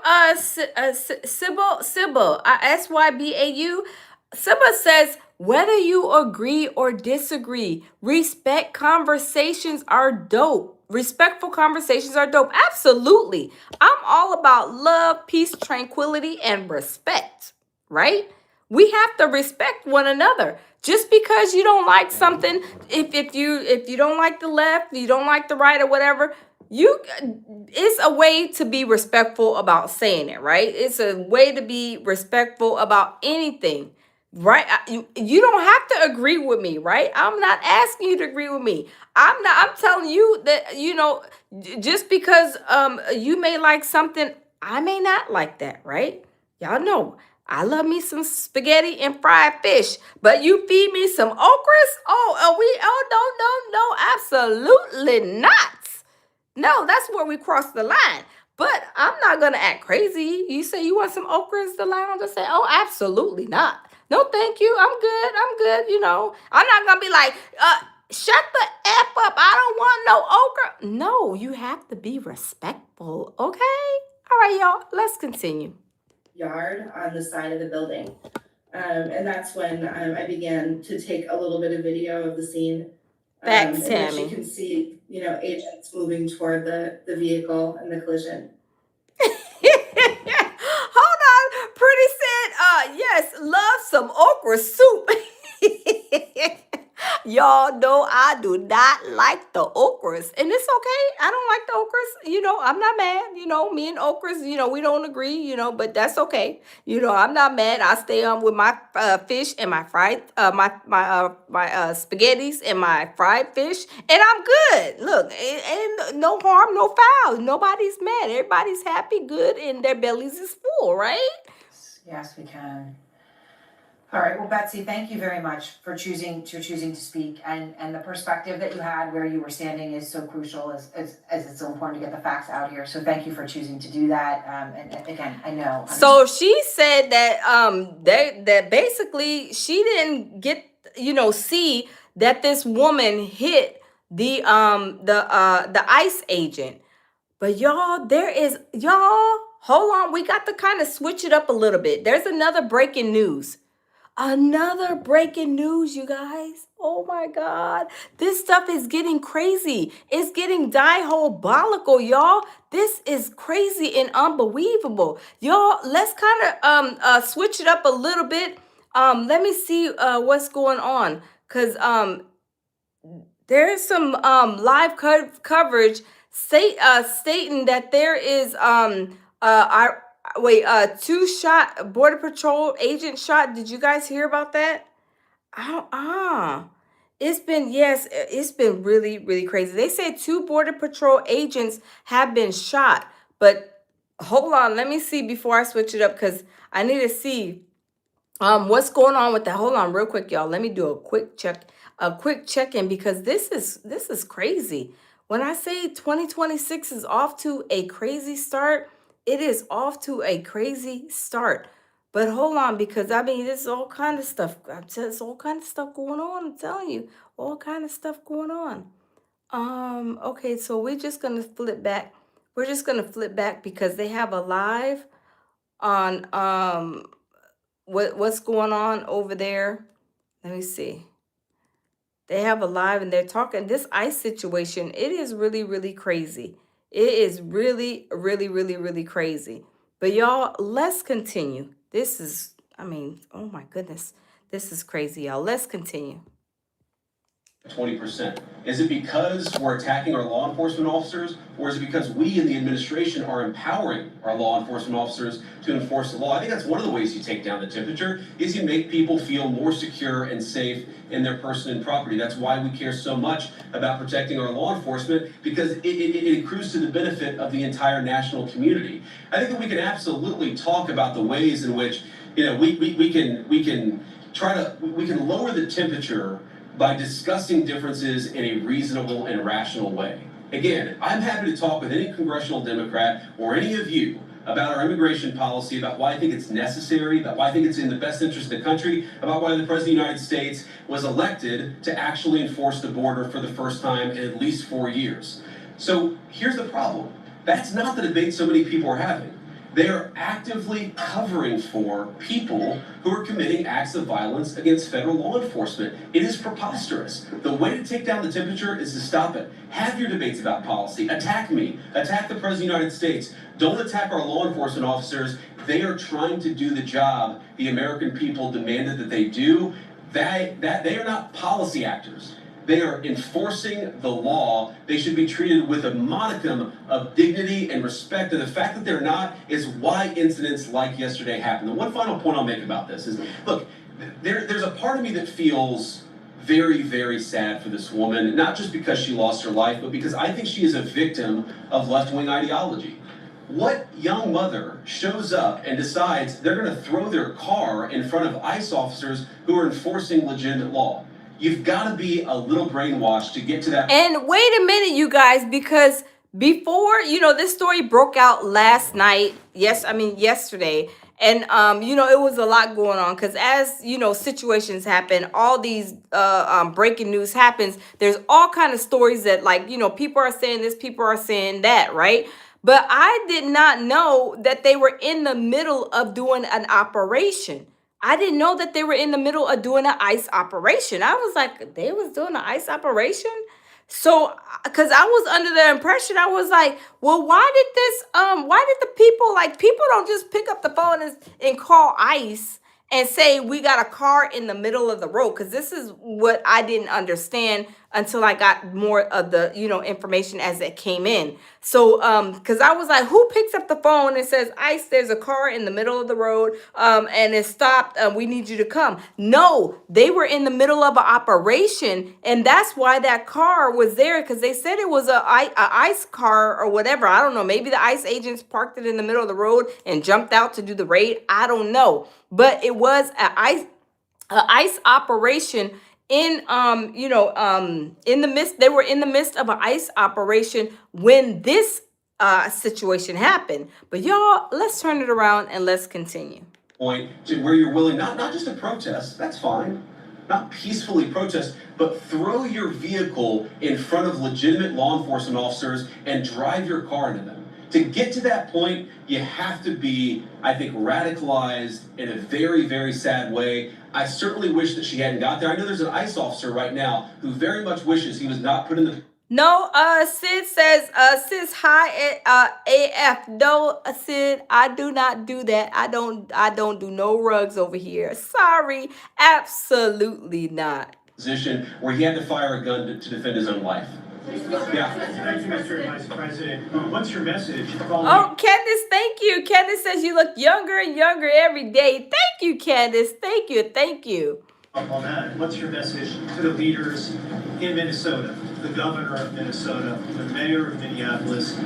Sybil, SYBAU. Sybil says, whether you agree or disagree, respectful conversations are dope. Absolutely. I'm all about love, peace, tranquility, and respect, right? We have to respect one another. Just because you don't like something, if you don't like the left, you don't like the right or whatever, it's a way to be respectful about saying it, right? It's a way to be respectful about anything, right? You don't have to agree with me, right? I'm not asking you to agree with me. I'm telling you that, just because you may like something, I may not like that, right? Y'all know I love me some spaghetti and fried fish, but you feed me some okras? No, absolutely not. No, that's where we cross the line. But I'm not going to act crazy. You say you want some okras, the lounge? I say, oh, absolutely not. No, thank you. I'm good. I'm not going to be like, shut the F up. I don't want no okra. No, you have to be respectful, okay? All right, y'all, let's continue. Yard on the side of the building. And that's when I began to take a little bit of video of the scene. Thanks, in Tammy. which you can see, agents moving toward the vehicle and the collision. Hold on. Pretty said, yes, love some okra soup. y'all know I do not like the okras. And it's okay. I don't like the okras. I'm not mad. Me and okras, we don't agree, but that's okay. I'm not mad. I stay on with my fish and my fried my spaghettis and my fried fish, and I'm good. Look, and no harm, no foul. Nobody's mad. Everybody's happy, good, and their bellies is full, right? Yes, we can. All right, well, Betsy, thank you very much for choosing to speak, and the perspective that you had where you were standing is so crucial, as it's so important to get the facts out here. So thank you for choosing to do that. And again, I know. So she said that that basically she didn't get see that this woman hit the ICE agent. But y'all hold on, we got to kind of switch it up a little bit. There's another breaking news. Another breaking news, you guys. Oh my God. This stuff is getting crazy. It's getting diabolical, y'all. This is crazy and unbelievable. Y'all, let's kind of switch it up a little bit. Let me see what's going on. Cause there's some live coverage stating that there is two shot border patrol agent shot. Did you guys hear about that? It's been really, really crazy. They said two border patrol agents have been shot, but hold on, let me see before I switch it up, because I need to see what's going on with that. Hold on real quick, y'all. Let me do a quick check-in, because this is crazy. When I say 2026 is off to a crazy start, it is off to a crazy start. But hold on, because there's all kind of stuff. There's all kind of stuff going on. I'm telling you, all kind of stuff going on. Okay, so we're just gonna flip back. We're just gonna flip back because they have a live on what's going on over there. Let me see. They have a live and they're talking this ICE situation. It is really, really crazy. It is really, really, really, really crazy. But y'all, let's continue. This is, oh my goodness. This is crazy, y'all. Let's continue. 20%. Is it because we're attacking our law enforcement officers, or is it because we in the administration are empowering our law enforcement officers to enforce the law? I think that's one of the ways you take down the temperature, is you make people feel more secure and safe in their person and property. That's why we care so much about protecting our law enforcement, because it accrues to the benefit of the entire national community. I think that we can absolutely talk about the ways in which we can lower the temperature by discussing differences in a reasonable and rational way. Again, I'm happy to talk with any congressional Democrat or any of you about our immigration policy, about why I think it's necessary, about why I think it's in the best interest of the country, about why the President of the United States was elected to actually enforce the border for the first time in at least 4 years. So here's the problem. That's not the debate so many people are having. They are actively covering for people who are committing acts of violence against federal law enforcement. It is preposterous. The way to take down the temperature is to stop it. Have your debates about policy. Attack me. Attack the President of the United States. Don't attack our law enforcement officers. They are trying to do the job the American people demanded that they do. They are not policy actors. They are enforcing the law. They should be treated with a modicum of dignity and respect. And the fact that they're not is why incidents like yesterday happened. The one final point I'll make about this is, look, there's a part of me that feels very, very sad for this woman, not just because she lost her life, but because I think she is a victim of left-wing ideology. What young mother shows up and decides they're going to throw their car in front of ICE officers who are enforcing legitimate law? You've got to be a little brainwashed to get to that. And wait a minute, you guys, because before, this story broke out last night. Yesterday. And, it was a lot going on because as, situations happen, all these breaking news happens. There's all kind of stories that people are saying this, people are saying that, right? But I did not know that they were in the middle of doing an operation. I didn't know that they were in the middle of doing an ICE operation. I was like, they was doing an ICE operation? So, because I was under the impression, I was like, well, why did the people don't just pick up the phone and call ICE and say we got a car in the middle of the road, because this is what I didn't understand until I got more of the information as it came in. So because I was like, who picks up the phone and says, ICE, there's a car in the middle of the road and it stopped, we need you to come? No, they were in the middle of an operation, and that's why that car was there, because they said it was a ICE car or whatever. I don't know, maybe the ICE agents parked it in the middle of the road and jumped out to do the raid. I don't know, but it was a ICE operation in in the midst. They were in the midst of an ICE operation when this situation happened. But y'all, let's turn it around and let's continue. Point to where you're willing not just to protest, that's fine, not peacefully protest, but throw your vehicle in front of legitimate law enforcement officers and drive your car into them. To get to that point, you have to be, I think, radicalized in a very, very sad way. I certainly wish that she hadn't got there. I know there's an ICE officer right now who very much wishes he was not put in the... No, Sid says, Sid's high AF. No, Sid, I do not do that. I don't do no rugs over here. Sorry, absolutely not. Position where he had to fire a gun to defend his own life. Yeah. Thank you, Mr. Vice President. What's your message? Oh, Candace, thank you. Candace says you look younger and younger every day. Thank you, Candace. Thank you. Thank you. On that, what's your message to the leaders in Minnesota, the governor of Minnesota, the mayor of Minneapolis,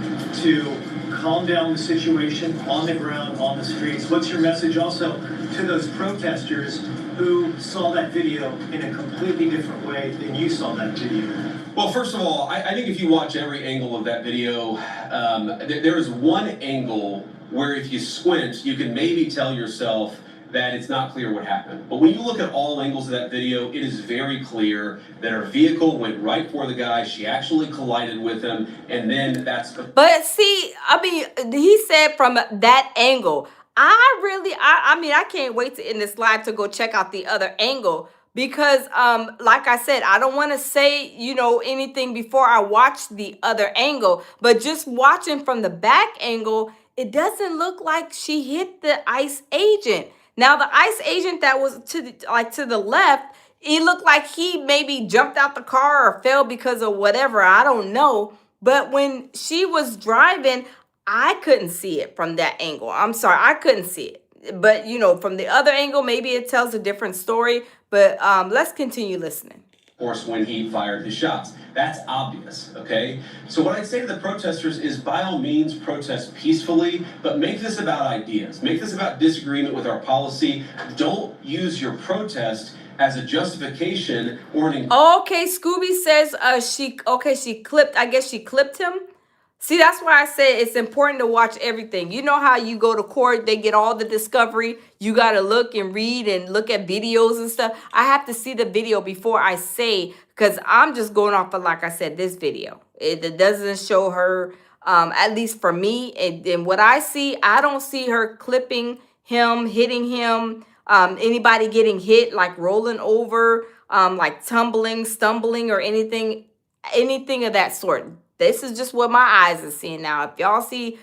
to calm down the situation on the ground, on the streets? What's your message also to those protesters who saw that video in a completely different way than you saw that video? Well, first of all, I think if you watch every angle of that video, there is one angle where if you squint, you can maybe tell yourself that it's not clear what happened. But when you look at all angles of that video, it is very clear that her vehicle went right for the guy. She actually collided with him, and then that's... But see, I mean, he said from that angle. I mean, I can't wait to end this live to go check out the other angle, because like I said, I don't want to say anything before I watch the other angle, but just watching from the back angle, it doesn't look like she hit the ICE agent. Now the ICE agent that was to the left, it looked like he maybe jumped out the car or fell because of whatever, I don't know. But when she was driving, I couldn't see it from that angle. I'm sorry, I couldn't see it. But, from the other angle, maybe it tells a different story. But let's continue listening. Of course, when he fired his shots. That's obvious, okay? So what I'd say to the protesters is, by all means, protest peacefully, but make this about ideas. Make this about disagreement with our policy. Don't use your protest as a justification or an... Okay, Scooby says she clipped, I guess she clipped him. See, that's why I say it's important to watch everything. You know how you go to court, they get all the discovery. You got to look and read and look at videos and stuff. I have to see the video before I say, because I'm just going off of, like I said, this video. It doesn't show her, at least for me. And what I see, I don't see her clipping him, hitting him, anybody getting hit, like rolling over, like tumbling, stumbling, or anything of that sort. This is just what my eyes are seeing now. If y'all see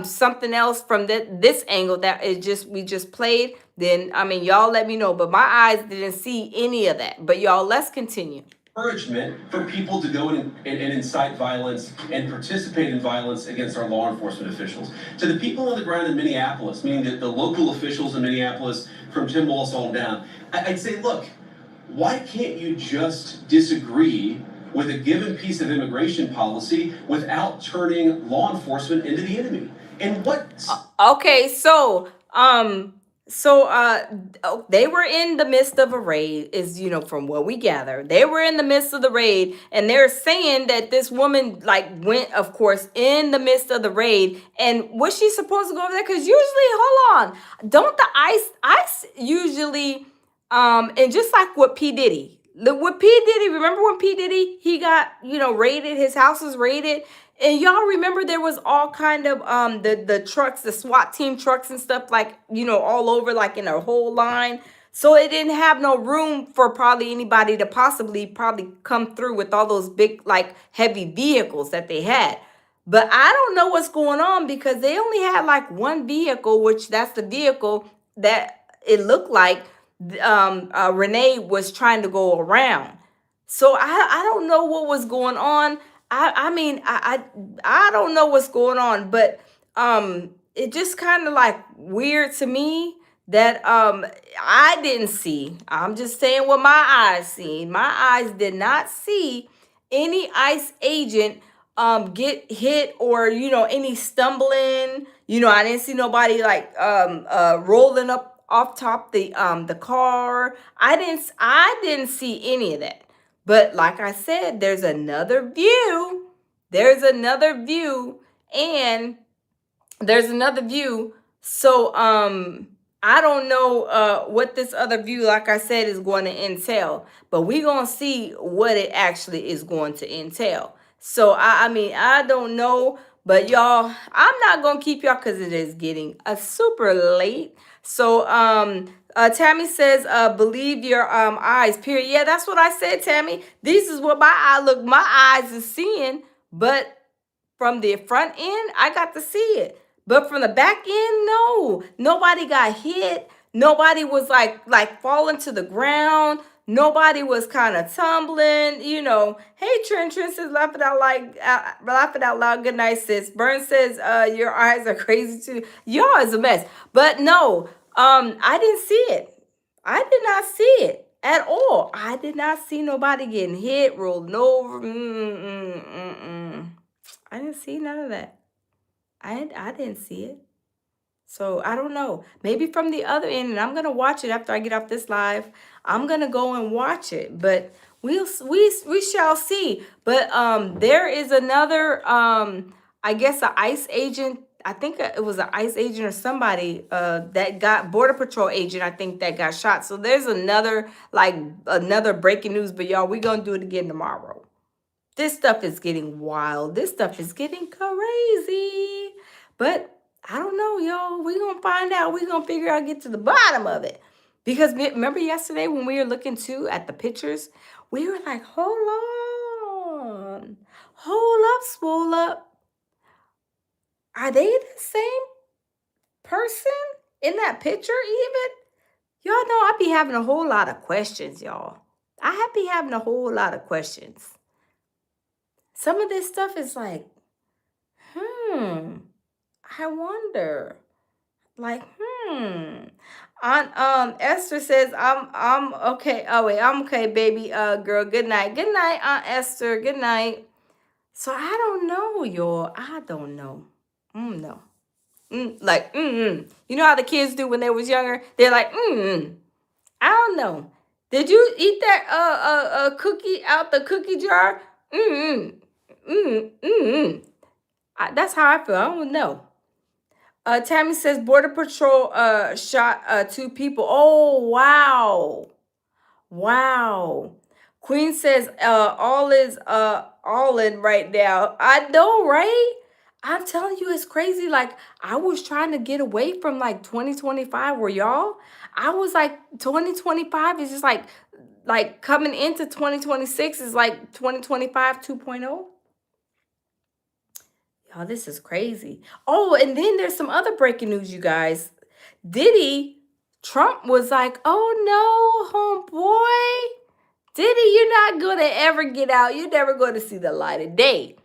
something else from this angle that we just played, then I mean, y'all let me know. But my eyes didn't see any of that. But y'all, let's continue. Encouragement for people to go and incite violence and participate in violence against our law enforcement officials. To the people on the ground in Minneapolis, meaning the local officials in Minneapolis, from Tim Walz on down, I'd say, look, why can't you just disagree with a given piece of immigration policy without turning law enforcement into the enemy? And what... Okay, so they were in the midst of a raid, is from what we gather. They were in the midst of the raid, and they're saying that this woman went, of course, in the midst of the raid. And was she supposed to go over there? Because usually, hold on, don't the ICE usually and just like with P. Diddy. With P. Diddy, remember when P. Diddy, he got, raided, his house was raided? And y'all remember there was all kind of, the trucks, the SWAT team trucks and stuff, all over, in a whole line. So it didn't have no room for probably anybody to probably come through with all those big, heavy vehicles that they had. But I don't know what's going on, because they only had one vehicle, which that's the vehicle that it looked like Renee was trying to go around. So I don't know what was going on. I mean I don't know what's going on, but it just kind of like weird to me that I didn't see. I'm just saying what my eyes seen. My eyes did not see any ICE agent get hit or any stumbling. I didn't see nobody like rolling up off top the car. I didn't see any of that. But like I said, there's another view. There's another view and there's another view. So I don't know what this other view, like I said, is going to entail, but we're going to see what it actually is going to entail. So I mean, I don't know, but y'all, I'm not going to keep y'all because it is getting super late. So Tammy says, believe your eyes, period. Yeah, that's what I said, Tammy. This is what my eyes is seeing, but from the front end, I got to see it. But from the back end, no. Nobody got hit. Nobody was like falling to the ground. Nobody was kind of tumbling, Hey, Trent says laughing out loud. Good night, sis. Burn says, your eyes are crazy too. Y'all is a mess. But no, I didn't see it. I did not see it at all. I did not see nobody getting hit, rolling over. I didn't see none of that. I didn't see it. So I don't know. Maybe from the other end, and I'm gonna watch it after I get off this live. I'm gonna go and watch it, but we shall see. But there is another I guess an ICE agent. I think it was an ICE agent or somebody that got Border Patrol agent. I think that got shot. So there's another breaking news. But y'all, we gonna do it again tomorrow. This stuff is getting wild. This stuff is getting crazy. But I don't know, y'all. We're going to find out. We're going to figure out, get to the bottom of it. Because remember yesterday when we were looking too at the pictures, we were like, hold on. Hold up, swole up. Are they the same person in that picture even? Y'all know I be having a whole lot of questions, y'all. I be having a whole lot of questions. Some of this stuff is like, I wonder. Like, Aunt Esther says, I'm okay. Oh wait, I'm okay, baby. Girl, good night. Good night, Aunt Esther. Good night. So I don't know, y'all. I don't know. No. You know how the kids do when they was younger? They're like, I don't know. Did you eat that cookie out the cookie jar? That's how I feel. I don't know. Tammy says Border Patrol shot 2 people. Oh, wow. Wow. Queen says all in right now. I know, right? I'm telling you, it's crazy. Like, I was trying to get away from like 2025. Were y'all? I was like, 2025 is just like coming into 2026 is like 2025 2.0. Y'all, this is crazy. Oh, and then there's some other breaking news, you guys. Trump was like, oh no, homeboy. Diddy, you're not going to ever get out. You're never going to see the light of day.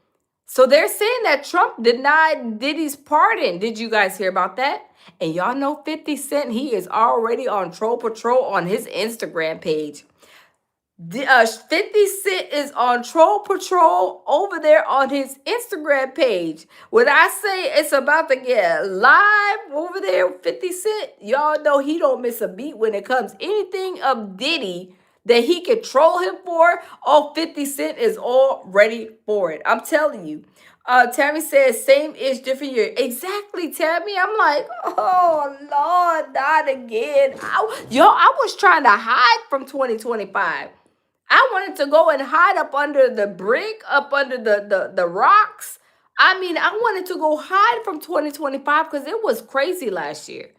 So they're saying that Trump denied Diddy's pardon. Did you guys hear about that? And y'all know 50 Cent, he is already on Troll Patrol on his Instagram page. 50 Cent is on Troll Patrol over there on his Instagram page. When I say it's about to get live over there, 50 Cent, y'all know he don't miss a beat when it comes anything of Diddy that he could troll him for. 50 Cent is all ready for it. I'm telling you. Tammy says, same age, different year. Exactly, Tammy. I'm like, oh, Lord, not again. I was trying to hide from 2025. I wanted to go and hide up under the brick, up under the rocks. I mean, I wanted to go hide from 2025 because it was crazy last year.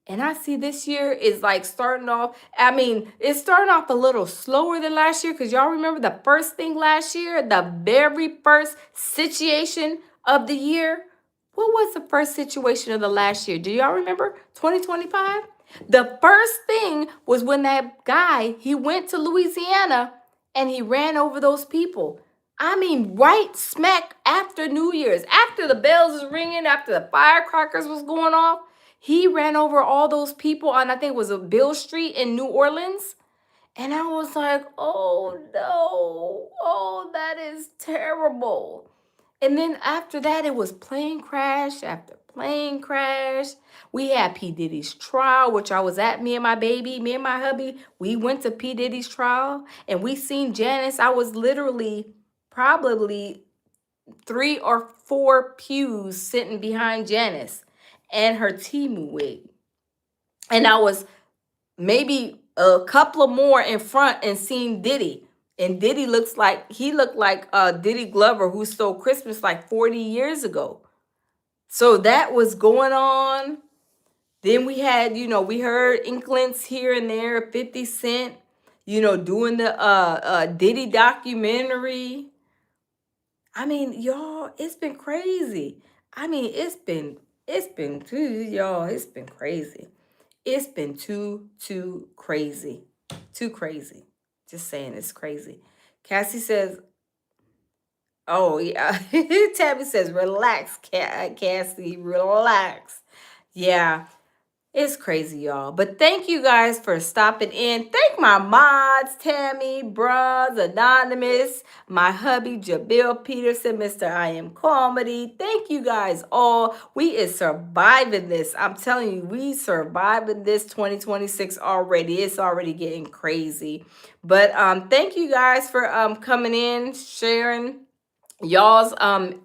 And I see this year is like starting off. I mean, it's starting off a little slower than last year because y'all remember the first thing last year, the very first situation of the year. What was the first situation of the last year? Do y'all remember? 2025? The first thing was when that guy, he went to Louisiana and he ran over those people. I mean, right smack after New Year's, after the bells was ringing, after the firecrackers was going off, he ran over all those people on, I think it was a Bill Street in New Orleans. And I was like, oh no, oh, that is terrible. And then after that, it was plane crash after plane crash. We had P. Diddy's trial, which I was at, me and my baby, me and my hubby. We went to P. Diddy's trial and we seen Janice. I was literally probably 3 or 4 pews sitting behind Janice and her Timu wig. And I was maybe a couple of more in front and seen Diddy. And Diddy looked like Diddy Glover, who stole Christmas like 40 years ago. So that was going on. Then we had, we heard inklings here and there, 50 Cent, doing the Diddy documentary. I mean, y'all, it's been crazy. I mean, it's been y'all, it's been crazy. It's been too crazy. Too crazy. Just saying, it's crazy. Cassie says, oh, yeah. Tabby says, relax, Cassie, relax. Yeah, it's crazy, y'all. But thank you guys for stopping in. Thank my mods, Tammy, Bros, Anonymous, my hubby, Jabil Peterson, Mr. I Am Comedy. Thank you guys all. We is surviving this. I'm telling you, we surviving this 2026 already. It's already getting crazy. But thank you guys for coming in, sharing y'all's thoughts,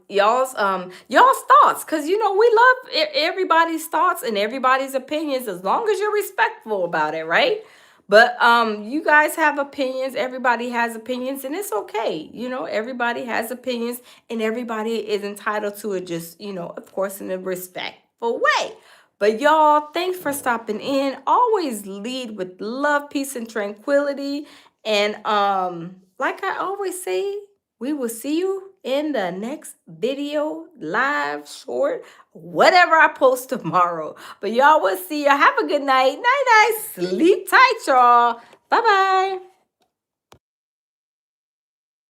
because we love everybody's thoughts and everybody's opinions as long as you're respectful about it, right? But you guys have opinions, everybody has opinions, and it's okay. Everybody has opinions and everybody is entitled to it, just of course, in a respectful way. But y'all, thanks for stopping in. Always lead with love, peace, and tranquility. And like I always say, we will see you in the next video, live, short, whatever I post tomorrow. But y'all, will see you. Have a good night. Night, night. Sleep tight, y'all. Bye-bye.